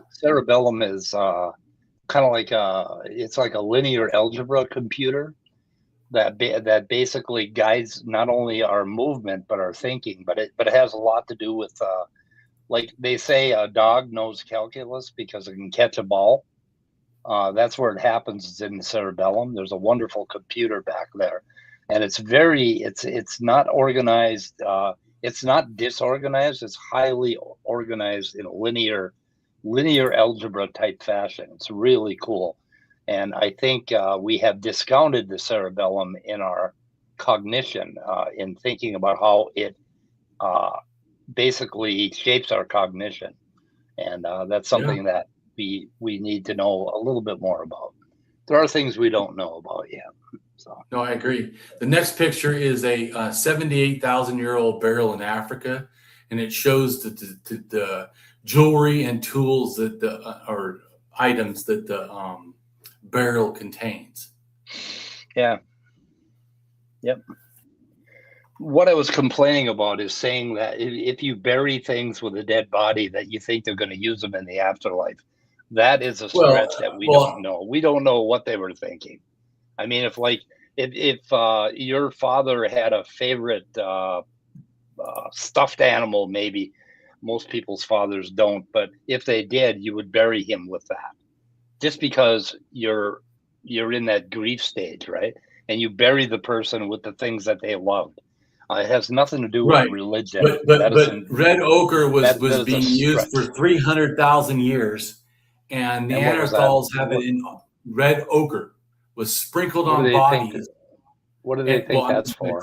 Cerebellum is kind of like it's like a linear algebra computer that basically guides not only our movement but our thinking, but it has a lot to do with like they say a dog knows calculus because it can catch a ball. That's where it happens. It's in the cerebellum. There's a wonderful computer back there, and it's not organized. It's not disorganized. It's highly organized in a linear algebra type fashion. It's really cool. And I think we have discounted the cerebellum in our cognition, in thinking about how it basically shapes our cognition. And that's something that we need to know a little bit more about. There are things we don't know about yet. So. No, I agree. The next picture is a 78,000-year-old burial in Africa, and it shows the jewelry and tools that or items that the burial contains. Yeah. Yep. What I was complaining about is saying that if you bury things with a dead body that you think they're going to use them in the afterlife, that is a stretch that we don't know. We don't know what they were thinking. I mean, if your father had a favorite stuffed animal, maybe most people's fathers don't, but if they did, you would bury him with that, just because you're in that grief stage, right? And you bury the person with the things that they loved. It has nothing to do with religion. But red ochre was being used for 300,000 years, and Neanderthals have it in red ochre was sprinkled on bodies. What do they think that's for?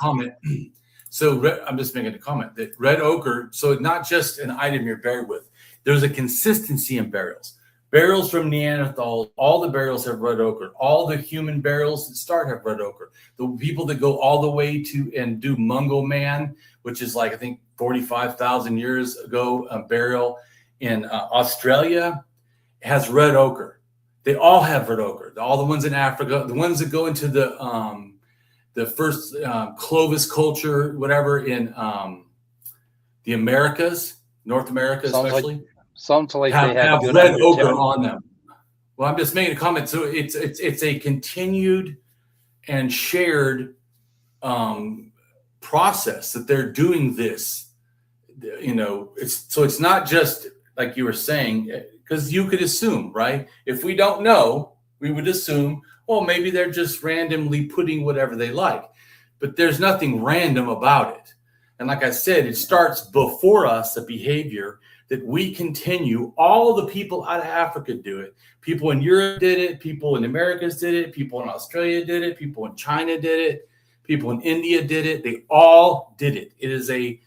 So I'm just making a comment that red ochre, so not just an item you're buried with, there's a consistency in burials. Burials from Neanderthal, all the burials have red ochre. All the human burials that start have red ochre. The people that go all the way to and do Mungo Man, which is like, I think, 45,000 years ago, a burial in Australia, has red ochre. They all have red ochre. All the ones in Africa, the ones that go into the first Clovis culture, whatever, in the Americas, North America especially. Sounds like have they have red ochre on them. Well, I'm just making a comment. So it's a continued and shared process that they're doing this. You know, it's not just like you were saying, because you could assume, right? If we don't know, we would assume, well, maybe they're just randomly putting whatever they like. But there's nothing random about it. And like I said, it starts before us, a behavior that we continue. All the people out of Africa do it. People in Europe did it. People in the Americas did it. People in Australia did it. People in China did it. People in India did it. They all did it. It is a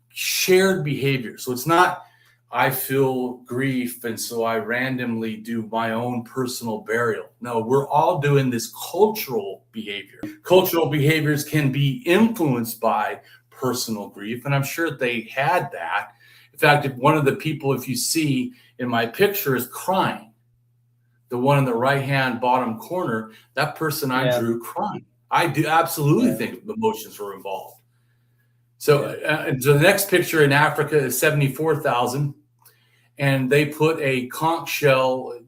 shared behavior. So it's not, I feel grief, and so I randomly do my own personal burial. No, we're all doing this cultural behavior. Cultural behaviors can be influenced by personal grief, and I'm sure they had that. In fact, if one of the people, if you see in my picture, is crying, the one in the right-hand bottom corner, that person I drew crying. I do absolutely think emotions were involved. So, so the next picture in Africa is 74,000, and they put a conch shell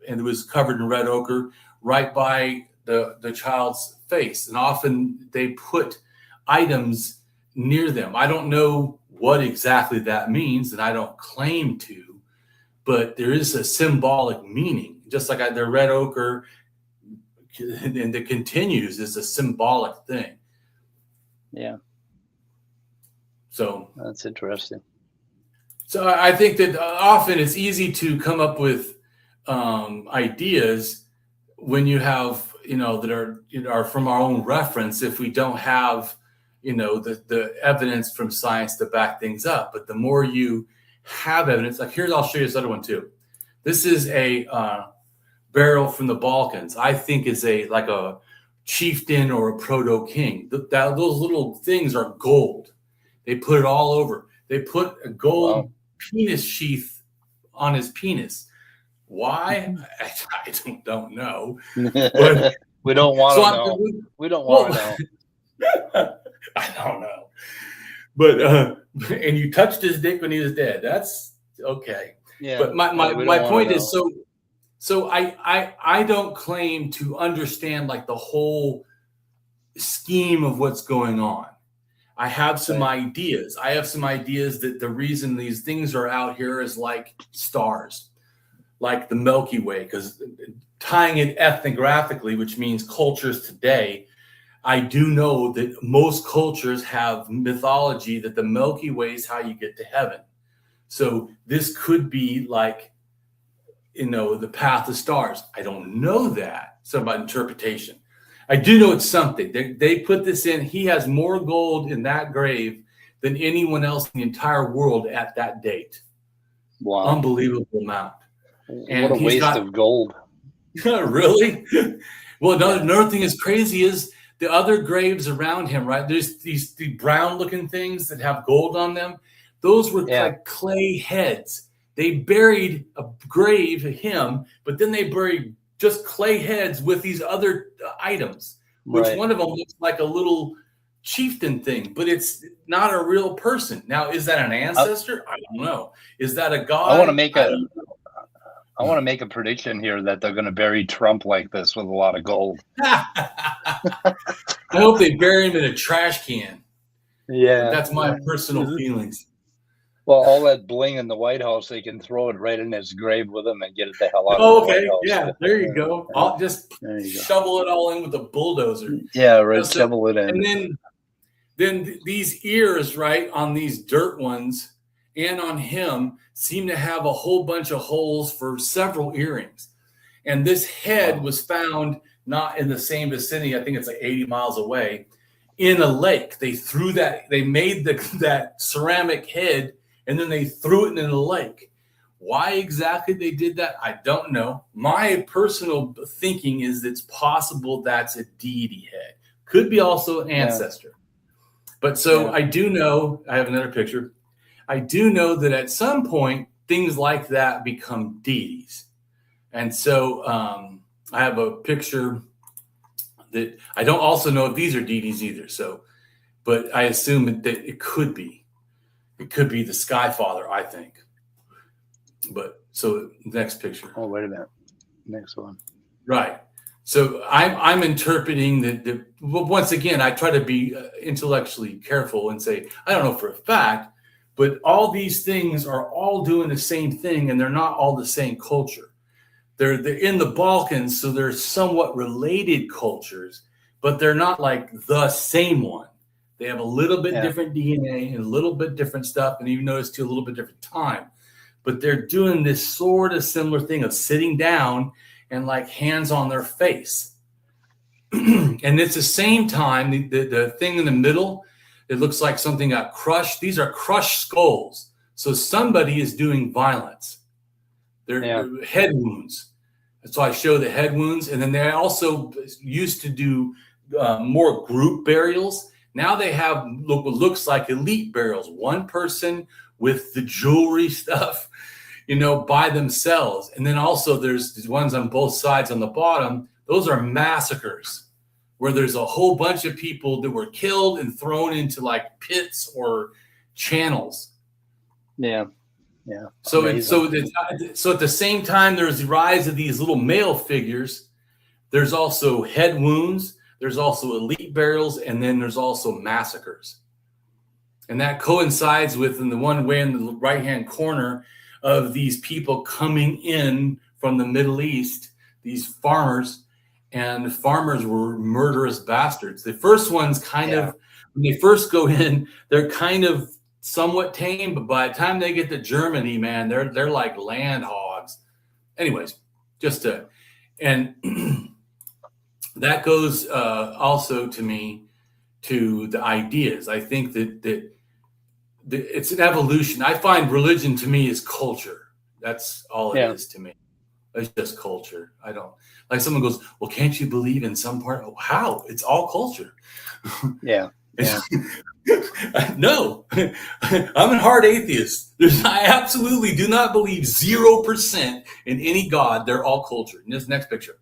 and it was covered in red ochre right by the child's face. And often they put items near them. I don't know what exactly that means, and I don't claim to, but there is a symbolic meaning, just like the red ochre, and it continues is a symbolic thing. Yeah. So that's interesting. So I think that often it's easy to come up with ideas when you have, that are from our own reference, if we don't have, the evidence from science to back things up. But the more you have evidence, like I'll show you this other one too. This is a barrel from the Balkans. I think is like a chieftain or a proto-king. Those little things are gold. They put it all over. They put a gold penis sheath on his penis. Why? I don't know. But, we don't want to know. We don't want to know. I don't know. But and you touched his dick when he was dead. That's okay. Yeah. But my point is so I don't claim to understand like the whole scheme of what's going on. I have some ideas. I have some ideas that the reason these things are out here is like stars, like the Milky Way, because tying it ethnographically, which means cultures today, I do know that most cultures have mythology that the Milky Way is how you get to heaven. So this could be like, the path of stars. I don't know that. It's about interpretation. I do know it's something. They put this in. He has more gold in that grave than anyone else in the entire world at that date. Wow. Unbelievable amount. And what a waste of gold. Really? Well, another thing is crazy is the other graves around him, right? There's the brown looking things that have gold on them. Those were like clay heads. They buried a grave of him, but then they buried just clay heads with these other items, which one of them looks like a little chieftain thing, but it's not a real person. Now, is that an ancestor? I don't know. Is that a god? I want to make a prediction here that they're going to bury Trump like this with a lot of gold. I hope they bury him in a trash can. Yeah. That's my personal feelings. Well, all that bling in the White House, they can throw it right in his grave with him and get it the hell out of the White House. Yeah, there you go. I'll just shovel it all in with a bulldozer. Yeah, right. Shovel it in. And then these ears, right, on these dirt ones and on him seem to have a whole bunch of holes for several earrings. And this head was found not in the same vicinity. I think it's like 80 miles away in a lake. They threw that. They made that ceramic head. And then they threw it in the lake. Why exactly they did that, I don't know. My personal thinking is it's possible that's a deity head. Could be also an ancestor. But I do know, I have another picture. I do know that at some point, things like that become deities. And so I have a picture that I don't also know if these are deities either. So, but I assume that it could be. It could be the Sky Father, I think. But so next picture. Oh, wait a minute. Next one. Right. So I'm interpreting that. Once again, I try to be intellectually careful and say, I don't know for a fact, but all these things are all doing the same thing, and they're not all the same culture. They're in the Balkans, so they're somewhat related cultures, but they're not like the same one. They have a little bit different DNA and a little bit different stuff, and even notice too a little bit different time. But they're doing this sort of similar thing of sitting down and like hands on their face. And it's the same time, the thing in the middle, it looks like something got crushed. These are crushed skulls. So somebody is doing violence. They're head wounds. So I show the head wounds. And then they also used to do more group burials. Now they have what looks like elite burials. One person with the jewelry stuff, by themselves. And then also there's these ones on both sides on the bottom. Those are massacres where there's a whole bunch of people that were killed and thrown into like pits or channels. Yeah. Yeah. So Amazing. so at the same time, there's the rise of these little male figures. There's also head wounds. There's also elite burials, and then there's also massacres. And that coincides with, in the one way in the right-hand corner, of these people coming in from the Middle East, these farmers, and the farmers were murderous bastards. The first ones kind of, when they first go in, they're kind of somewhat tame, but by the time they get to Germany, man, they're like land hogs. Anyways, and that goes also to me to the ideas. I think that it's an evolution. I find religion to me is culture. That's all it is to me. It's just culture. I don't like someone goes, well, can't you believe in some part? Oh, how? It's all culture. Yeah. No, I'm a hard atheist. I absolutely do not believe 0% in any God. They're all culture. In this next picture.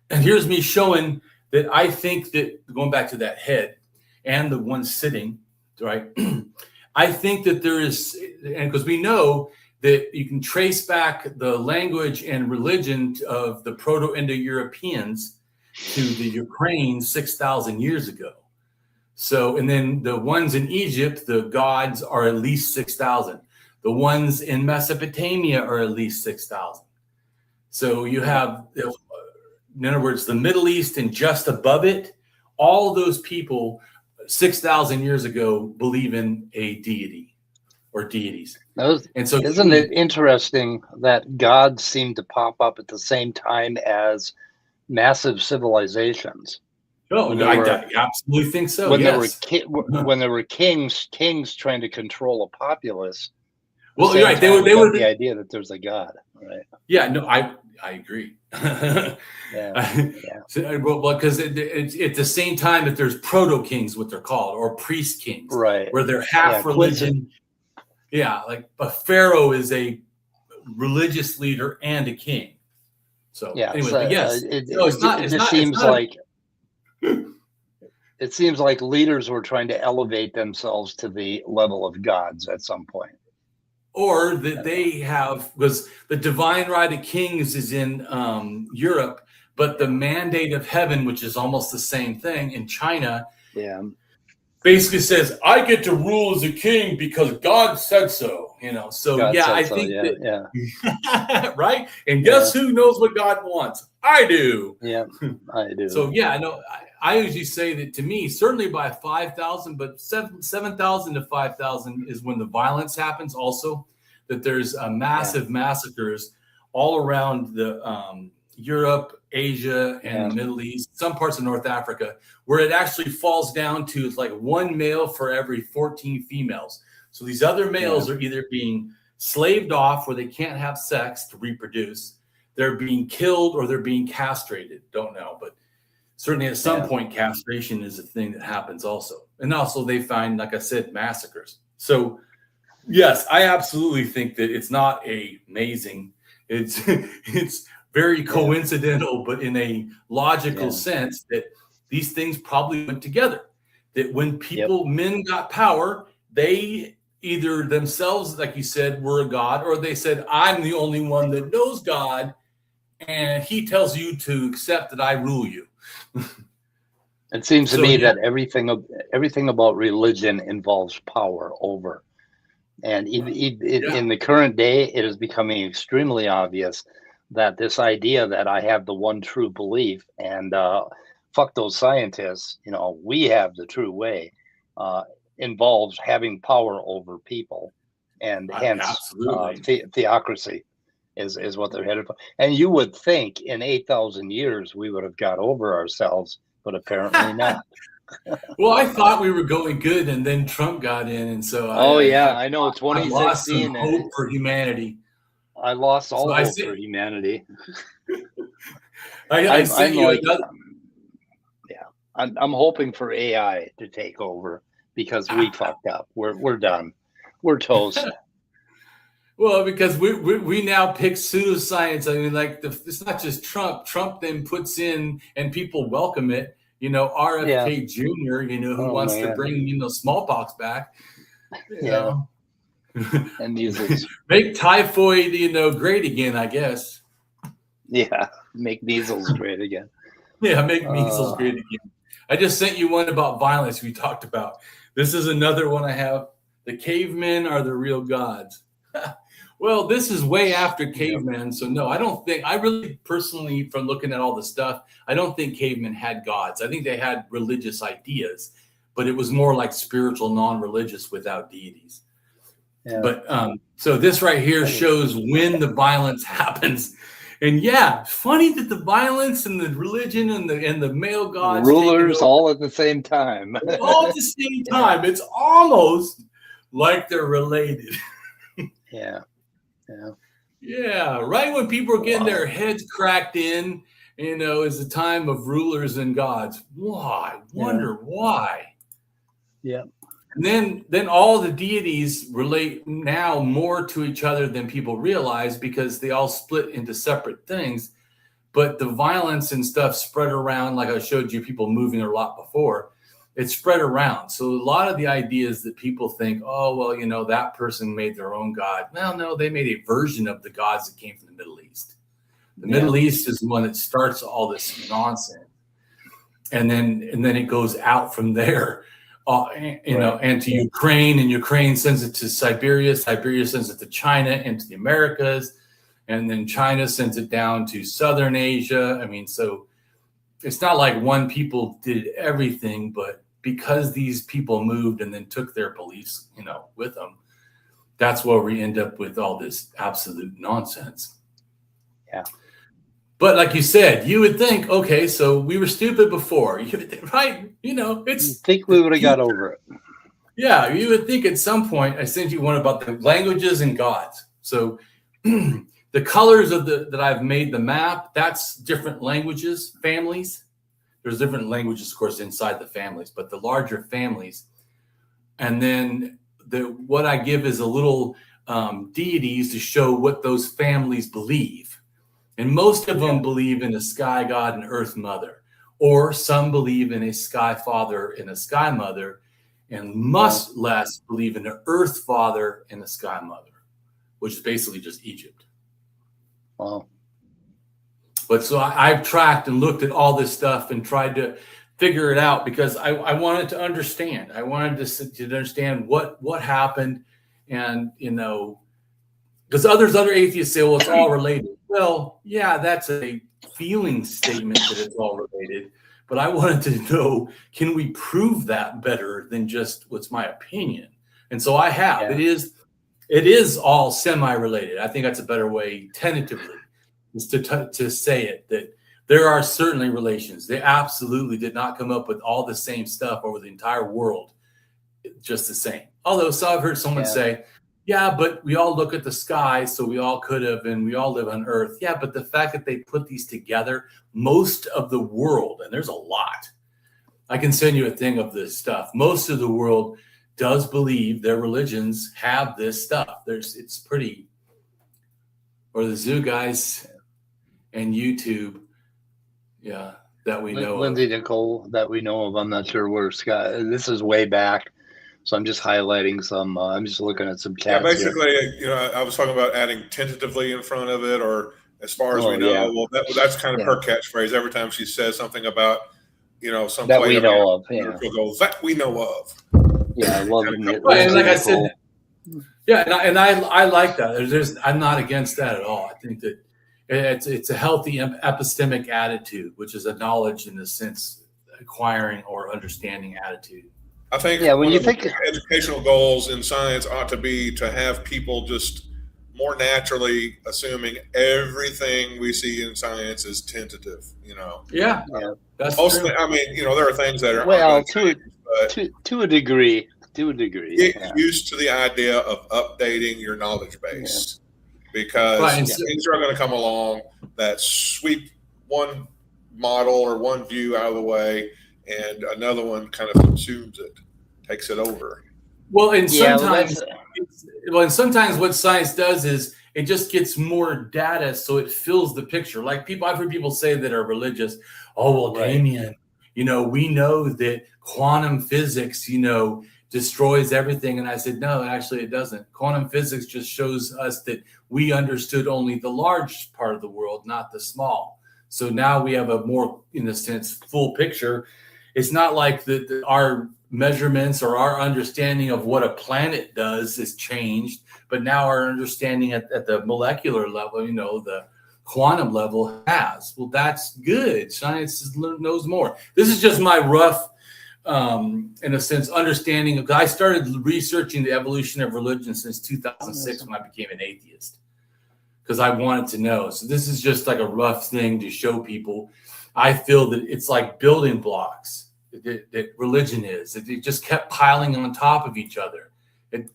And here's me showing that I think that, going back to that head and the one sitting, right? I think that there is, and because we know that you can trace back the language and religion of the Proto-Indo-Europeans to the Ukraine 6,000 years ago. So, and then the ones in Egypt, the gods are at least 6,000. The ones in Mesopotamia are at least 6,000. So you have, in other words, the Middle East and just above it, all those people 6,000 years ago believe in a deity or deities. And so, isn't it interesting that gods seem to pop up at the same time as massive civilizations? Oh, I absolutely think so. When there were kings trying to control a populace. Well, you're right. They were the idea that there's a god, right? Yeah. No, I agree. Well, because it's the same time that there's proto kings, what they're called, or priest kings, right? Where they're half religion. Yeah, like a pharaoh is a religious leader and a king. So anyway, yes, it seems like leaders were trying to elevate themselves to the level of gods at some point. Or that they have, because the divine right of kings is in Europe, but the mandate of heaven, which is almost the same thing in China, basically says, I get to rule as a king because God said so. So God I think that, right? And guess who knows what God wants? I do. Yeah, I do. So I usually say that, to me, certainly by 5,000, but 7,000 to 5,000 is when the violence happens. Also, that there's massive massacres all around the Europe, Asia, and the Middle East, some parts of North Africa, where it actually falls down to it's like one male for every 14 females. So these other males are either being slaved off, where they can't have sex to reproduce, they're being killed, or they're being castrated. Don't know, but certainly at some point, castration is a thing that happens also. And also they find, like I said, massacres. So yes, I absolutely think that it's not amazing. It's very coincidental, but in a logical sense, that these things probably went together. That when men got power, they either themselves, like you said, were a god, or they said, I'm the only one that knows God, and he tells you to accept that I rule you. It seems to me that everything about religion involves power over. And in the current day, it is becoming extremely obvious that this idea that I have the one true belief and fuck those scientists, we have the true way, involves having power over people, and hence theocracy is what they're headed for. And you would think in 8,000 years we would have got over ourselves, but apparently not. Well, I thought we were going good, and then Trump got in, and so I know 2016. I lost some hope for humanity. I lost all hope for humanity. I'm hoping for AI to take over, because we fucked up. We're done. We're toast. Well, because we now pick pseudoscience. I mean, it's not just Trump. Trump then puts in, and people welcome it. RFK Jr. Who wants to bring smallpox back. You know. And measles. Make typhoid, great again, I guess. Yeah, make measles great again. Yeah, make measles great again. I just sent you one about violence we talked about. This is another one I have. The cavemen are the real gods. Well, this is way after cavemen. So no, I really personally, from looking at all the stuff, I don't think cavemen had gods. I think they had religious ideas, but it was more like spiritual, non-religious without deities. Yeah. But so this right here shows when the violence happens. And yeah, funny that the violence and the religion and the male gods, rulers all at the same time. All at the same time. It's almost like they're related. Yeah. Yeah. Right when people are getting their heads cracked in, is the time of rulers and gods. Why? Wonder why. Yeah. And then all the deities relate now more to each other than people realize, because they all split into separate things. But the violence and stuff spread around, like I showed you, people moving a lot before. It spread around. So a lot of the ideas that people think, oh, well, that person made their own god. Well, no, they made a version of the gods that came from the Middle East. The Middle East is the one that starts all this nonsense. And then it goes out from there. And to Ukraine, and Ukraine sends it to Siberia. Siberia sends it to China and to the Americas. And then China sends it down to Southern Asia. I mean, so it's not like one people did everything, but because these people moved and then took their beliefs, with them, that's where we end up with all this absolute nonsense. Yeah. But like you said, you would think, okay, so we were stupid before, right? It's. Think we would have got over it. Yeah, you would think at some point. I sent you one about the languages and gods. So the colors of that I've made the map, that's different languages, families. There's different languages, of course, inside the families, but the larger families. And then what I give is a little deities to show what those families believe. And most of them believe in a sky god and earth mother, or some believe in a sky father and a sky mother, and much less believe in an earth father and a sky mother, which is basically just Egypt. Wow. But so I've tracked and looked at all this stuff and tried to figure it out, because I wanted to understand. I wanted to understand what happened, and because other atheists say, well, it's all related. Well, yeah, that's a feeling statement that it's all related. But I wanted to know, can we prove that better than just what's my opinion? And so I have. Yeah. It is all semi-related. I think that's a better way, tentatively, is to say it, that there are certainly relations. They absolutely did not come up with all the same stuff over the entire world, just the same. Although, so I've heard someone say, yeah, but we all look at the sky, so we all could have, and we all live on Earth. Yeah, but the fact that they put these together, most of the world, and there's a lot. I can send you a thing of this stuff. Most of the world does believe their religions have this stuff. It's pretty, or the zoo guys and YouTube, that we know Lindsay of. Nicole, that we know of. I'm not sure where Scott. This is way back. So I'm just highlighting some. I'm just looking at some tabs. Yeah, basically, I was talking about adding tentatively in front of it, or as far as we know. Yeah. Well, that's kind of her catchphrase. Every time she says something about, some that we know of, she'll go, that we know of. Yeah, I love it. And like I said, and I like that. I'm not against that at all. I think that it's a healthy epistemic attitude, which is a knowledge in the sense acquiring or understanding attitude. I think when you think educational goals in science ought to be to have people just more naturally assuming everything we see in science is tentative, Yeah. That's mostly. I mean, there are things that are to a degree. Get used to the idea of updating your knowledge base, because things are going to come along that sweep one model or one view out of the way, and another one kind of consumes it, takes it over. Well, and sometimes, sometimes what science does is it just gets more data, so it fills the picture. Like I've heard people say that are religious. Oh, well, Damien, we know that quantum physics, destroys everything. And I said, no, actually it doesn't. Quantum physics just shows us that we understood only the large part of the world, not the small. So now we have a more, in a sense, full picture. It's not like our measurements or our understanding of what a planet does is changed, but now our understanding at the molecular level, the quantum level has. Well, that's good. Science knows more. This is just my rough, in a sense, understanding of. I started researching the evolution of religion since 2006 when I became an atheist, because I wanted to know. So this is just like a rough thing to show people. I feel that it's like building blocks that religion is. It just kept piling on top of each other.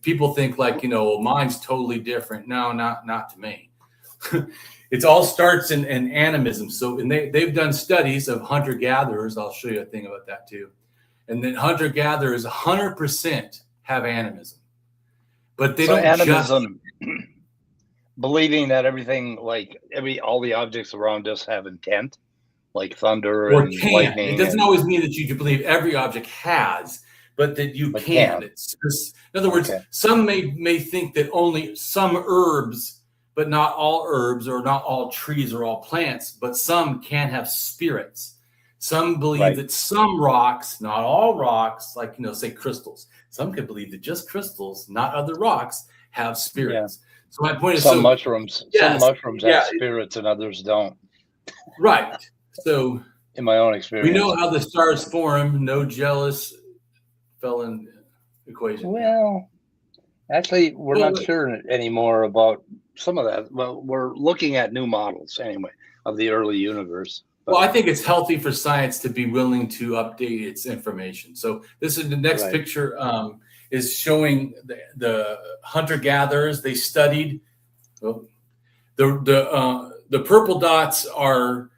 People think like, well, mine's totally different. No, not to me. It all starts in animism. So, and they've done studies of hunter-gatherers. I'll show you a thing about that too. And then hunter-gatherers 100% have animism. But they don't animism, believing that everything, like all the objects around us have intent, like thunder and lightning. It doesn't always mean that you believe every object has, but that you can. It's just, in other words, some may think that only some herbs, but not all herbs, or not all trees or all plants, but some can have spirits. Some believe that some rocks, not all rocks, like, say crystals. Some can believe that just crystals, not other rocks, have spirits. Yeah. So my point is, some mushrooms have spirits and others don't. Right. So in my own experience, we know how the stars form. No jealous felon equation. Well, actually, we're not sure anymore about some of that. Well, we're looking at new models anyway of the early universe. Well, I think it's healthy for science to be willing to update its information. So this is the next picture, is showing the hunter-gatherers. They studied the purple dots are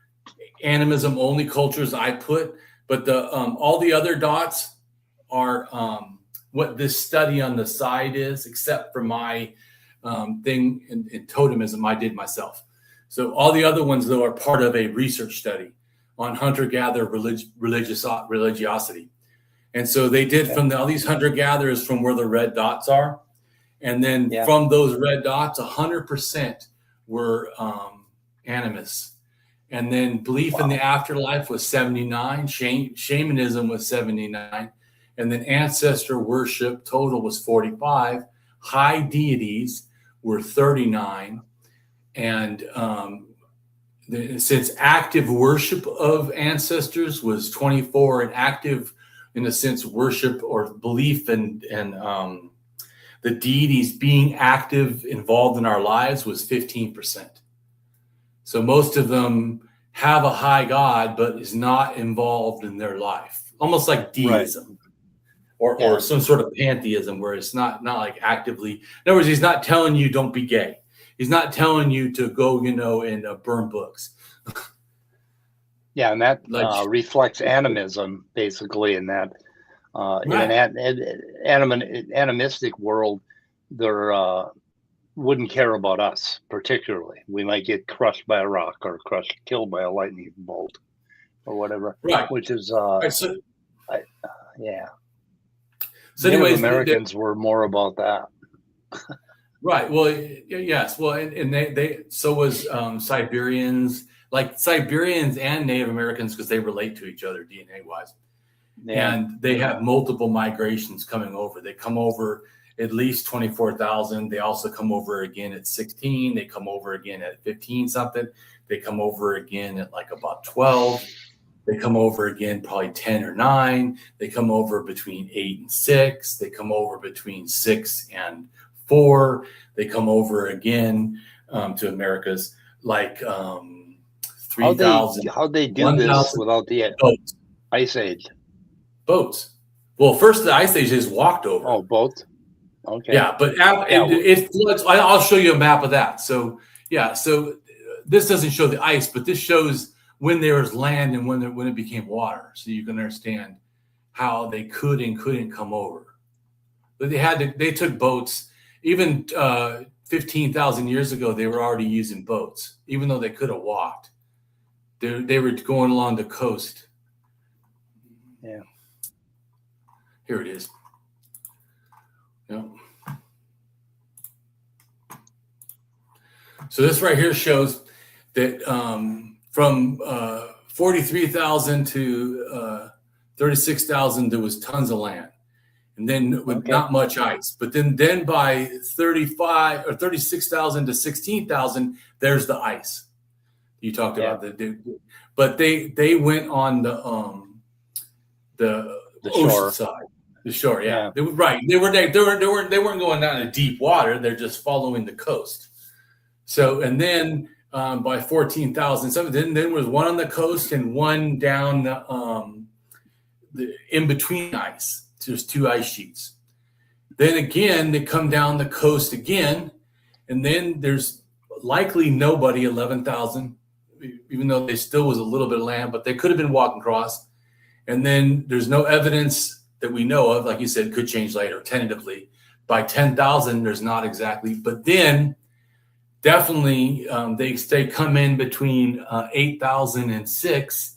animism only cultures I put, but the all the other dots are what this study on the side is, except for my thing in totemism I did myself. So all the other ones, though, are part of a research study on hunter-gatherer religiosity. And so they did from all these hunter-gatherers from where the red dots are. And then from those red dots, 100% were animists. And then belief in the afterlife was 79. Shamanism was 79. And then ancestor worship total was 45. High deities were 39. And since active worship of ancestors was 24, and active, in a sense, worship or belief in the deities being active, involved in our lives was 15%. So most of them have a high God, but is not involved in their life, almost like deism. Or some sort of pantheism, where it's not like actively. In other words, he's not telling you don't be gay. He's not telling you to go, and burn books. Yeah, and that reflects animism, basically, in that in an animistic world, there wouldn't care about us particularly. We might get crushed by a rock or killed by a lightning bolt or whatever. Right. Which is, So anyways, Americans were more about that. Right. Well, yes. Well, and they so was Siberians, like Siberians and Native Americans, because they relate to each other DNA wise. Yeah. And they have multiple migrations coming over. They come over at least 24,000. They also come over again at 16. They come over again at 15 something. They come over again at like about 12. They come over again probably 10 or 9. They come over between 8 and 6. They come over between 6 and 4. They come over again to Americas like 3,000. How'd they do this without the boats. Ice Age? Boats. Well, first the Ice Age is walked over. Oh, boats. Okay. Yeah, but it floods. I'll show you a map of that. So so this doesn't show the ice, but this shows when there was land and when it became water, so you can understand how they could and couldn't come over. But they took boats. Even 15,000 years ago, they were already using boats, even though they could have walked. They were going along the coast. Yeah. Here it is. Yeah. So this right here shows that from 43,000 to 36,000, there was tons of land, and then with not much ice. But then by 35 or 36,000 to 16,000, there's the ice. You talked about but they went on the ocean shore side, the shore. Yeah, they were right. They weren't going down to deep water. They're just following the coast. So and then by 14,000, then there was one on the coast and one down the in between ice. There's two ice sheets. Then again, they come down the coast again, and then there's likely nobody, 11,000, even though there still was a little bit of land, but they could have been walking across. And then there's no evidence that we know of, like you said, could change later, tentatively. By 10,000, there's not exactly, but then definitely they come in between 8,000 and 6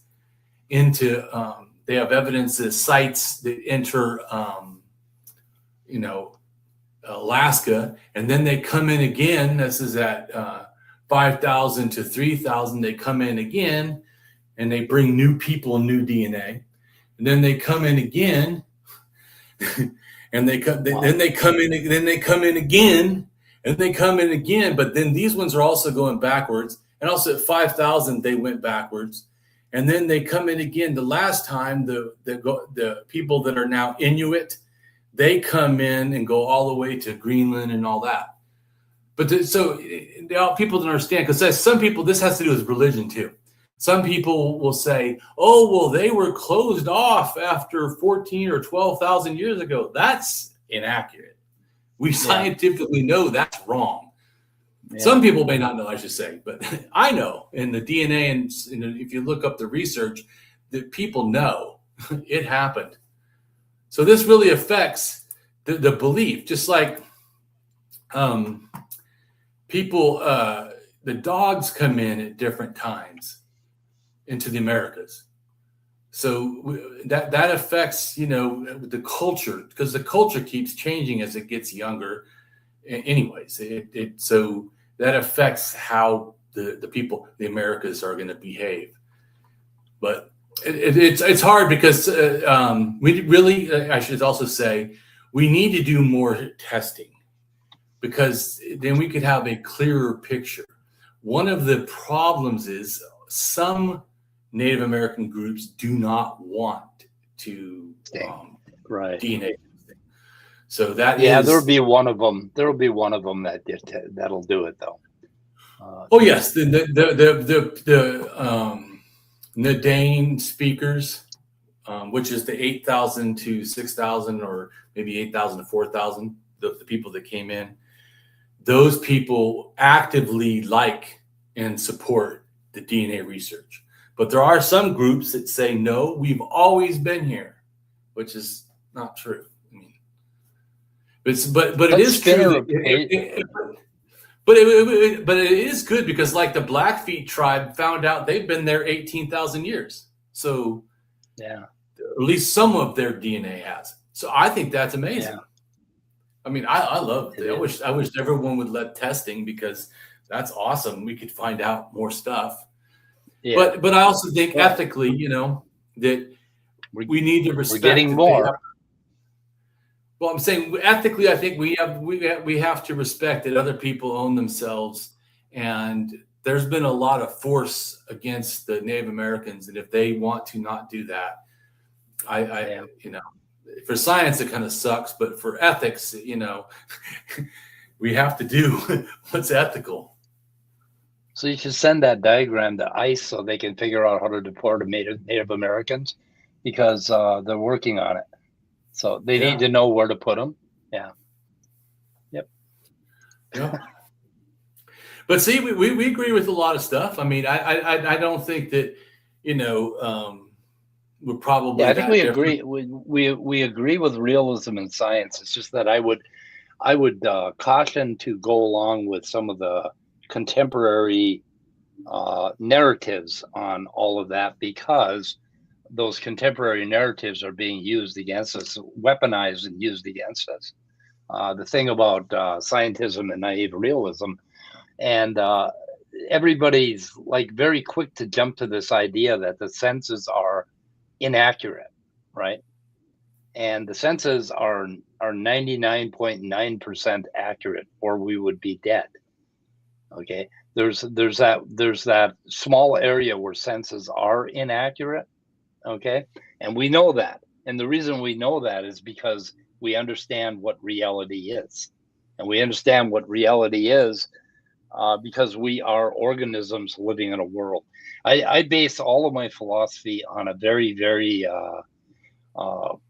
into they have evidence that sites that enter Alaska, and then they come in again. This is at 5,000 to 3,000. They come in again, and they bring new people, new DNA, and then they come in again, and then they come in again. And they come in again, but then these ones are also going backwards. And also at 5,000, they went backwards. And then they come in again. The last time, the people that are now Inuit, they come in and go all the way to Greenland and all that. But so people don't understand, because some people, this has to do with religion too. Some people will say, oh, well, they were closed off after 14 or 12,000 years ago. That's inaccurate. We scientifically know that's wrong. Yeah. Some people may not know, I should say, but I know in the DNA, and if you look up the research, that people know it happened. So this really affects the belief, just like people, the dogs come in at different times into the Americas. So that affects, the culture, because the culture keeps changing as it gets younger. Anyways, so that affects how the people, the Americas, are going to behave. But it's hard because we really, I should also say, we need to do more testing, because then we could have a clearer picture. One of the problems is some Native American groups do not want to DNA. So that there'll be one of them. There'll be one of them that'll do it, though. Yes, the Nadane speakers, which is the 8,000 to 6,000, or maybe 8,000 to 4,000, the people that came in. Those people actively like and support the DNA research. But there are some groups that say, no, we've always been here, which is not true. I mean, but it is true. But it is good, because like the Blackfeet tribe found out they've been there 18,000 years. So at least some of their DNA has. So I think that's amazing. Yeah. I mean, I love it. I wish everyone would let testing, because that's awesome. We could find out more stuff. Yeah. But I also think ethically, that we need to respect. We're getting more. Well, I'm saying ethically, I think we have to respect that other people own themselves, and there's been a lot of force against the Native Americans, and if they want to not do that, for science it kind of sucks, but for ethics, we have to do what's ethical. So you should send that diagram to ICE so they can figure out how to deport Native Americans, because they're working on it. So they need to know where to put them. Yeah. Yep. Yeah. But see, we agree with a lot of stuff. I mean, I don't think that, we're probably. Yeah, I think we agree. We agree with realism and science. It's just that I would caution to go along with some of the contemporary narratives on all of that, because those contemporary narratives are being used against us, weaponized and used against us. the thing about scientism and naive realism, and everybody's like very quick to jump to this idea that the senses are inaccurate, right? And the senses are 99.9% accurate, or we would be dead. Okay, there's that small area where senses are inaccurate. Okay, and we know that, and the reason we know that is because we understand what reality is, and we understand what reality is because we are organisms living in a world. I base all of my philosophy on a very, very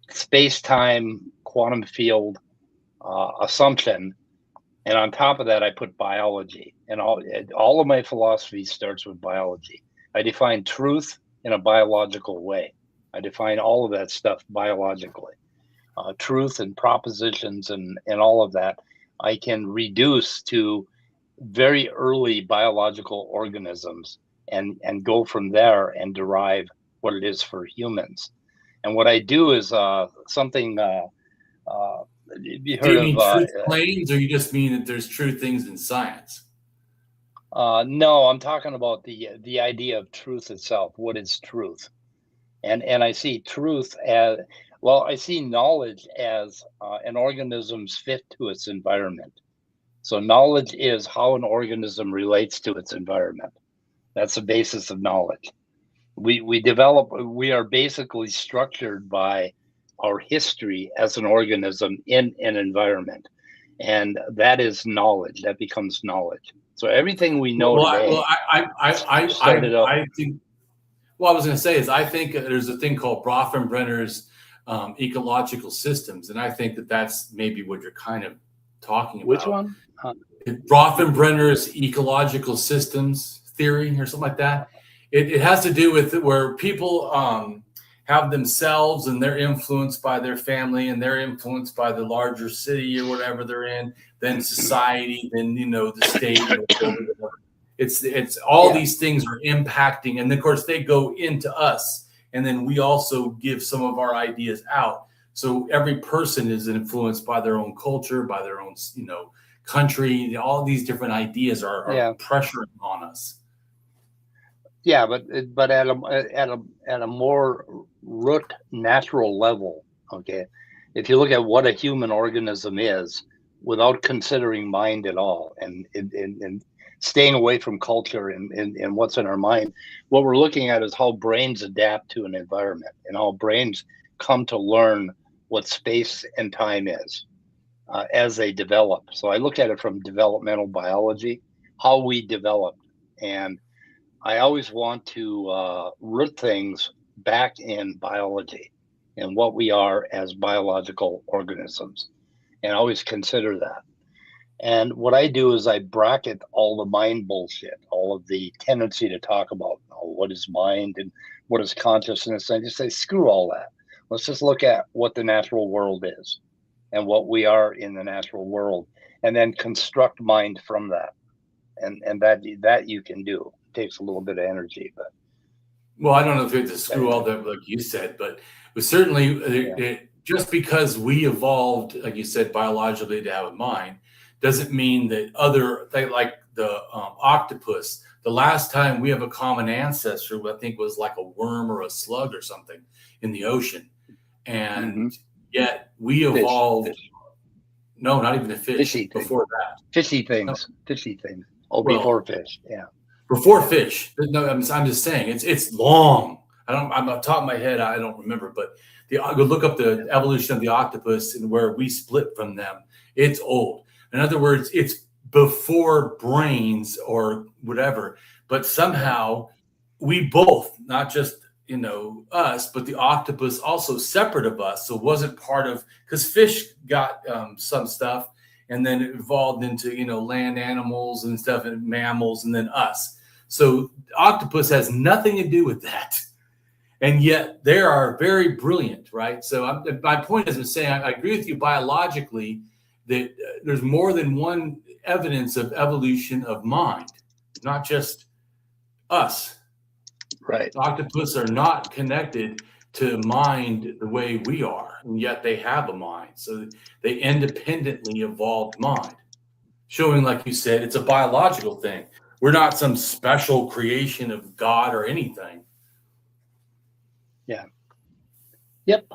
space-time quantum field assumption, and on top of that, I put biology. And all of my philosophy starts with biology. I define truth in a biological way. I define all of that stuff biologically. Truth and propositions and all of that, I can reduce to very early biological organisms and go from there and derive what it is for humans. And what I do is something. Do you mean truth claims, or you just mean that there's true things in science? No, I'm talking about the idea of truth itself. What is truth? And I see truth as, well, I see knowledge as an organism's fit to its environment. So knowledge is how an organism relates to its environment. That's the basis of knowledge. We are basically structured by our history as an organism in an environment, and that is knowledge. That becomes knowledge. So everything we know today. I think. Well, I was going to say is I think there's a thing called Bronfenbrenner's ecological systems, and I think that's maybe what you're kind of talking about. Which one? Bronfenbrenner's ecological systems theory or something like that. It has to do with where people have themselves and they're influenced by their family and they're influenced by the larger city or whatever they're in, then society, then, the state. It's all these things are impacting. And of course they go into us, and then we also give some of our ideas out. So every person is influenced by their own culture, by their own, country. All these different ideas are pressuring on us. Yeah, but at a more root natural level, okay. If you look at what a human organism is, without considering mind at all, and staying away from culture and what's in our mind, what we're looking at is how brains adapt to an environment and how brains come to learn what space and time is as they develop. So I look at it from developmental biology, how we develop, and I always want to root things back in biology and what we are as biological organisms, and always consider that. And what I do is I bracket all the mind bullshit, all of the tendency to talk about what is mind and what is consciousness. And I just say, screw all that. Let's just look at what the natural world is and what we are in the natural world, and then construct mind from that. And that you can do. It takes a little bit of energy, but. Well, I don't know if we have to screw all that, like you said, but certainly just because we evolved, like you said, biologically to have a mind, doesn't mean that like the octopus, the last time we have a common ancestor, I think was like a worm or a slug or something in the ocean. And yet we evolved. Fish. No, not even a fish. Fishy before things. That. Fishy things. Fishy things. Oh, well, before fish. Yeah. Before fish. No, I'm just saying it's long. I'm on the top of my head. I don't remember, but go look up the evolution of the octopus and where we split from them. It's old. In other words, it's before brains or whatever, but somehow we both, not just, us, but the octopus also separate of us. So it wasn't part of, because fish got some stuff and then it evolved into, land animals and stuff and mammals and then us. So octopus has nothing to do with that. And yet they are very brilliant, right? So my point is I'm saying I agree with you biologically that there's more than one evidence of evolution of mind, not just us. Right. Octopus are not connected to mind the way we are, and yet they have a mind. So they independently evolved mind, showing, like you said, it's a biological thing. We're not some special creation of God or anything. Yeah. Yep.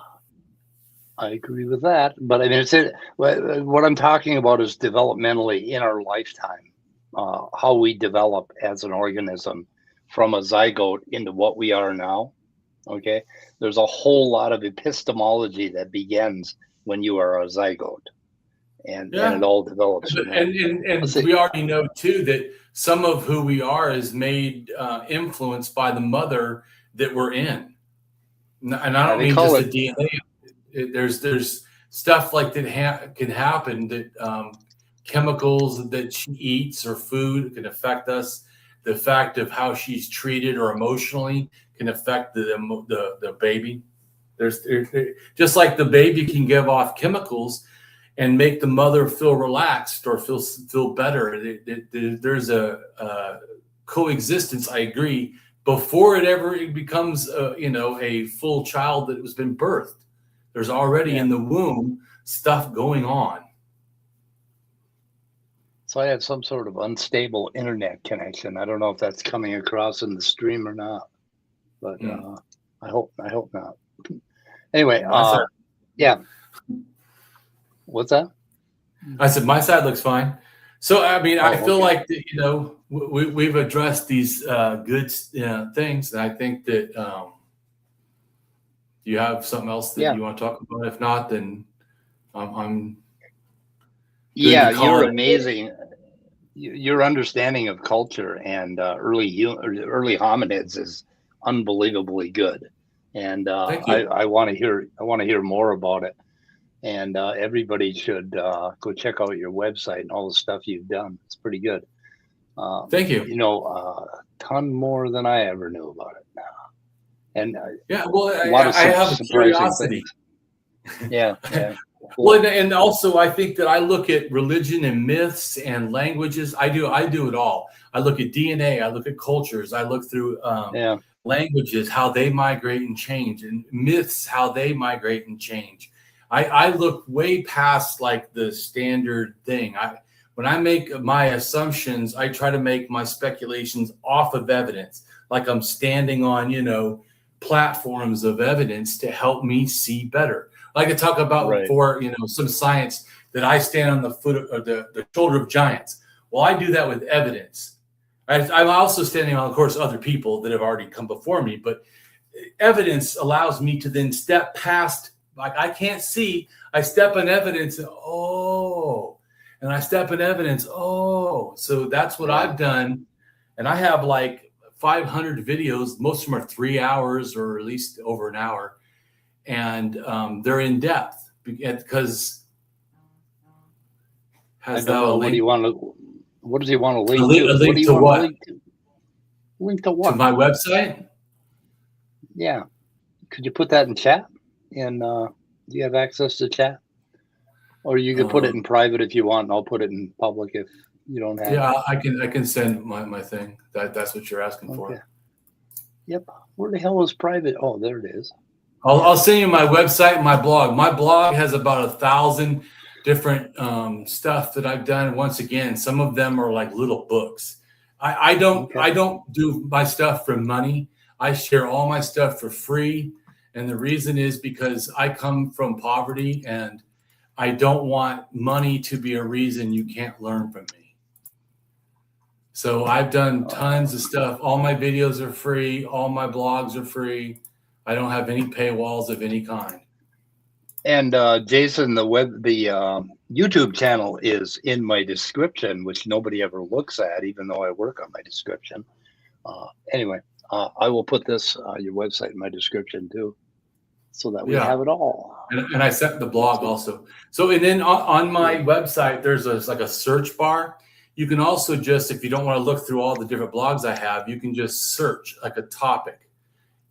I agree with that. But I mean, what I'm talking about is developmentally in our lifetime, how we develop as an organism from a zygote into what we are now. Okay. There's a whole lot of epistemology that begins when you are a zygote. And it all develops. And we already know too that some of who we are is made influenced by the mother that we're in. And I don't mean just the DNA. There's stuff like that can happen, that chemicals that she eats or food can affect us. The fact of how she's treated or emotionally can affect the baby. There's just like the baby can give off chemicals and make the mother feel relaxed or feel better. There's a coexistence, I agree, before it becomes a full child that has been birthed. There's already in the womb stuff going on. So I have some sort of unstable internet connection. I don't know if that's coming across in the stream or not, but I hope not. Anyway, yeah. What's that? I said my side looks fine. So I mean, I feel like that, we've addressed these good things, and I think that you have something else that you want to talk about. If not, then I'm. Yeah, you're amazing. Your understanding of culture and early hominids is unbelievably good, and I want to hear more about it. And everybody should go check out your website and all the stuff you've done. It's pretty good. Thank you. A ton more than I ever knew about it now. And I have a curiosity. Yeah. Well, and also I think that I look at religion and myths and languages. I do it all. I look at DNA. I look at cultures. I look through languages, how they migrate and change, and myths, how they migrate and change. I look way past like the standard thing. When I make my assumptions, I try to make my speculations off of evidence, like I'm standing on, platforms of evidence to help me see better. Like I talk about before, some science that I stand on the foot of the shoulder of giants. Well, I do that with evidence. I'm also standing on, of course, other people that have already come before me, but evidence allows me to then step past. Like I can't see, I step in evidence, and I step in evidence, so that's what I've done. And I have like 500 videos, most of them are 3 hours or at least over an hour. And they're in depth because what does he want to link to? A link to what? Link to what? To my website? Yeah. Could you put that in chat? And do you have access to chat? Or you can put it in private if you want, and I'll put it in public if you don't have it. I can send my thing. That's what you're asking for. Yep. Where the hell is private? Oh, there it is. I'll send you my website and my blog. My blog has about 1,000 different stuff that I've done. Once again, some of them are like little books. I don't do my stuff for money. I share all my stuff for free. And the reason is because I come from poverty and I don't want money to be a reason you can't learn from me. So I've done tons of stuff. All my videos are free. All my blogs are free. I don't have any paywalls of any kind. And Jason, the YouTube channel is in my description, which nobody ever looks at, even though I work on my description. Anyway, I will put your website in my description too, so that we have it all. And I sent the blog also. So and then on my website, there's like a search bar. You can also just, if you don't want to look through all the different blogs I have, you can just search like a topic.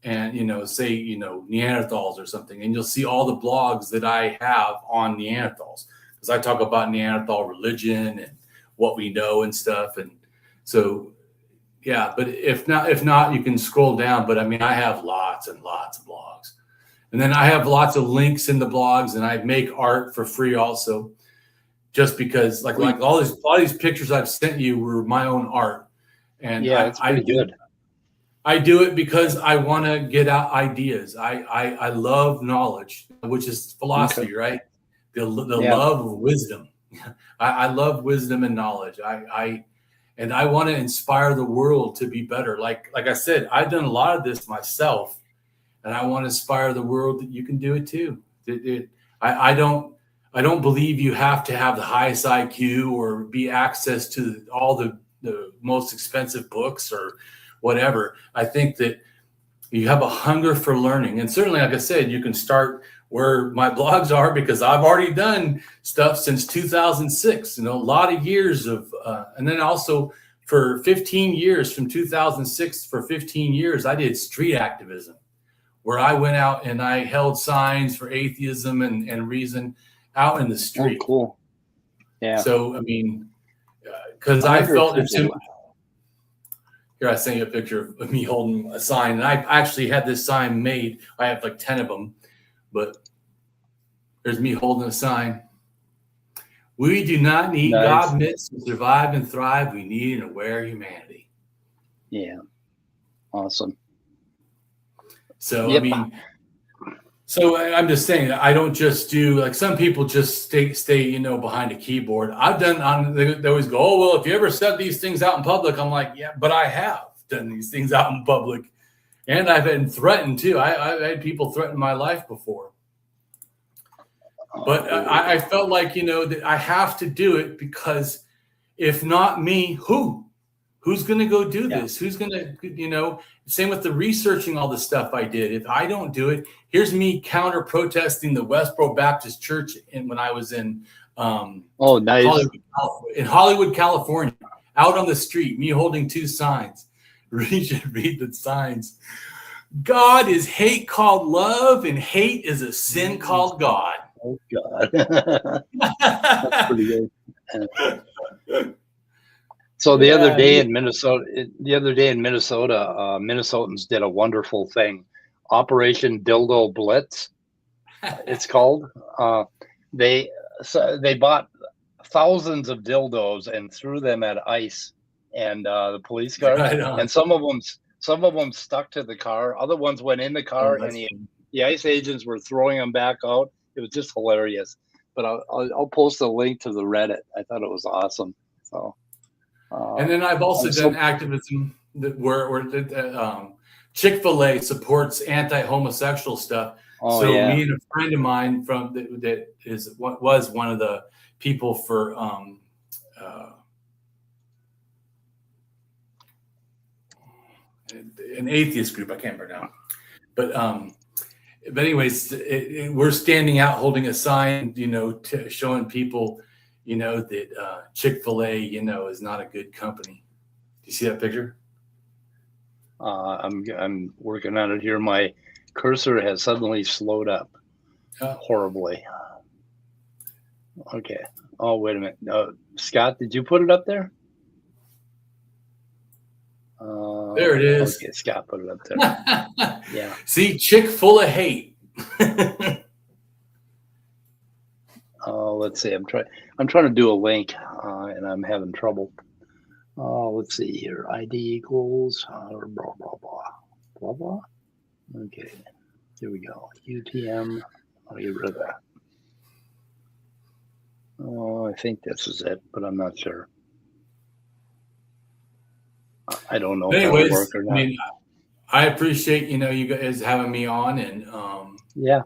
And, say, Neanderthals or something, and you'll see all the blogs that I have on Neanderthals, because I talk about Neanderthal religion and what we know and stuff. And so, but if not, you can scroll down. But I mean, I have lots and lots of blogs. And then I have lots of links in the blogs, and I make art for free also, just because like all these pictures I've sent you were my own art. And yeah, it's pretty good. I do it because I want to get out ideas. I love knowledge, which is philosophy, right? The love of wisdom. I love wisdom and knowledge. And I want to inspire the world to be better. Like I said, I've done a lot of this myself, and I want to inspire the world that you can do it too. I don't believe you have to have the highest IQ or be access to all the most expensive books or whatever. I think that you have a hunger for learning. And certainly, like I said, you can start where my blogs are, because I've already done stuff since 2006, a lot of years of, and then also for 15 years, from 2006 for 15 years, I did street activism, where I went out and I held signs for atheism and reason out in the street. Oh, cool. Yeah. So, I mean, because I felt it's here, I sent you a picture of me holding a sign, and I actually had this sign made. I have like 10 of them, but there's me holding a sign. We do not need God myths to survive and thrive. We need an aware humanity. Yeah. Awesome. So, I mean, so I'm just saying, I don't just do, like some people just stay behind a keyboard. I've done, they always go, oh, well, if you ever said these things out in public, I'm like, yeah, but I have done these things out in public. And I've been threatened too. I've had people threaten my life before. But I felt like, that I have to do it, because if not me, who's going to go do this? Who's going to, same with the researching all the stuff I did. If I don't do it, here's me counter protesting the Westboro Baptist Church when I was in Hollywood, California, out on the street, me holding two signs. Read the signs. God is hate called love, and hate is a sin called God. Oh God. That's pretty good. So the other day in Minnesota, Minnesotans did a wonderful thing. Operation Dildo Blitz, it's called. They bought thousands of dildos and threw them at ICE and the police car. Right, and some of them stuck to the car. Other ones went in the car, and the ICE agents were throwing them back out. It was just hilarious. But I'll post a link to the Reddit. I thought it was awesome. So. And then I've also done activism where Chick-fil-A supports anti-homosexual stuff. Me and a friend of mine was one of the people for an atheist group. I can't remember now, but anyways, we're standing out holding a sign, showing people, that Chick-fil-A, is not a good company. Do you see that picture? I'm working on it here. My cursor has suddenly slowed up horribly. Okay. Oh, wait a minute. Scott, did you put it up there? There it is. Okay, Scott put it up there. Yeah. See, Chick-full of hate. Let's see. I'm trying to do a link, and I'm having trouble. Let's see here. ID equals blah blah blah blah blah. Okay, here we go. UTM. I'll get rid of that. Oh, I think this is it, but I'm not sure. I don't know. Anyways, if it'll work or not. I mean, I appreciate you guys having me on, and yeah,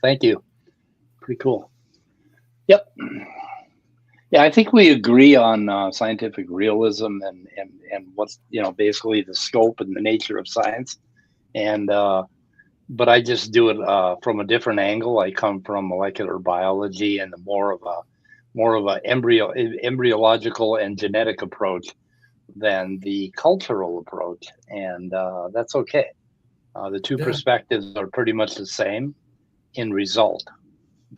thank you. Pretty cool. Yep. Yeah, I think we agree on scientific realism and what's basically the scope and the nature of science, and but I just do it from a different angle. I come from molecular biology and more of a embryological and genetic approach than the cultural approach, and that's okay. The two perspectives are pretty much the same in result.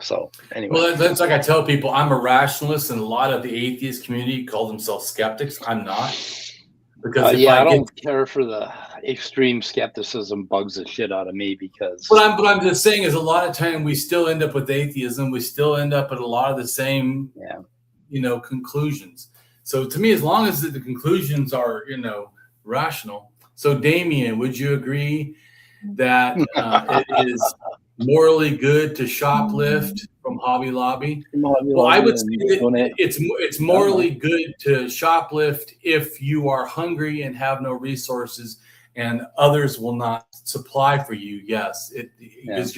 So anyway, well, that's like I tell people, I'm a rationalist, and a lot of the atheist community call themselves skeptics. I'm not. Because I don't care for the extreme skepticism. Bugs the shit out of me because. What I'm just saying is a lot of time we still end up with atheism. We still end up at a lot of the same, conclusions. So to me, as long as the conclusions are, rational. So Damien, would you agree that it is morally good to shoplift from Hobby Lobby? Well, I would say that it's morally good to shoplift if you are hungry and have no resources and others will not supply for you. Yes, because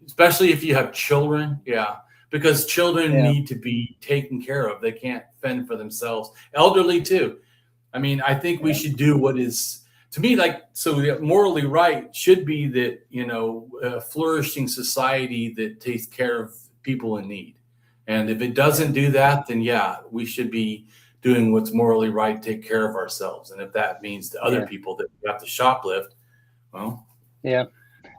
especially if you have children. Yeah, because children need to be taken care of. They can't fend for themselves. Elderly too. I mean, I think we should do what is, to me, morally right should be that, a flourishing society that takes care of people in need. And if it doesn't do that, then we should be doing what's morally right, take care of ourselves. And if that means to other people that we have to shoplift, well. Yeah.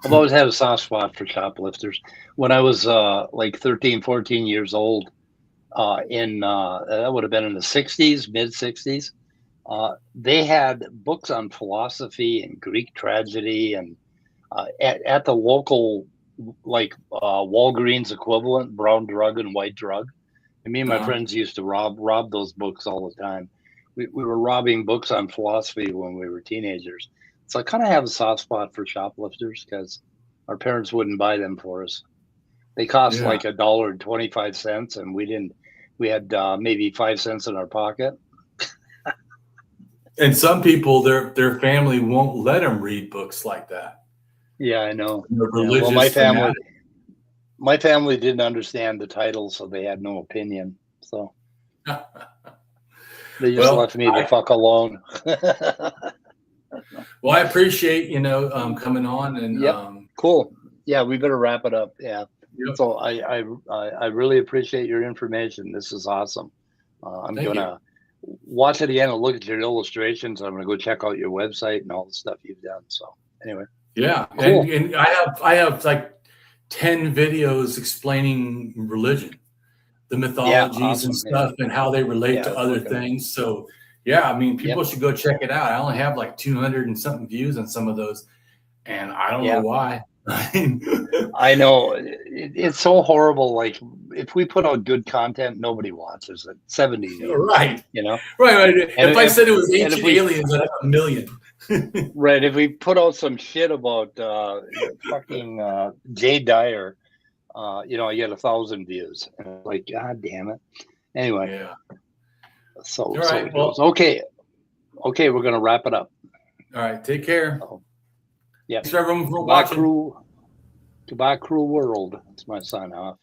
I've always had a soft spot for shoplifters. When I was 13, 14 years old, that would have been in the 60s, mid 60s, they had books on philosophy and Greek tragedy, and at the local Walgreens equivalent, brown drug and white drug. And me and my friends used to rob those books all the time. We were robbing books on philosophy when we were teenagers. So I kind of have a soft spot for shoplifters because our parents wouldn't buy them for us. They cost like $1.25, and we had maybe 5 cents in our pocket. And some people, their family won't let them read books like that. Yeah, I know. Well, my family didn't understand the title, so they had no opinion. So they just left me the fuck alone. Well, I appreciate coming on and cool. Yeah, we better wrap it up. Yeah. Yep. So I really appreciate your information. This is awesome. I'm gonna watch it again and look at your illustrations. I'm gonna go check out your website and all the stuff you've done. So anyway. Yeah, cool. and I have like 10 videos explaining religion, the mythologies and stuff, and how they relate to other things. So I mean, people should go check it out. I only have like 200 and something views on some of those, and I don't know why. I know it's so horrible. Like if we put out good content, nobody watches it. 70 views, right? Right. If I said it was ancient aliens, I'd have 1 million. Right. If we put out some shit about fucking Jay Dyer, I get 1,000 views. And like, God damn it. Anyway. Yeah. So it goes. Okay, we're gonna wrap it up. All right. Take care. Yeah. Thanks everyone for watching. Goodbye, Cruel World. It's my sign off.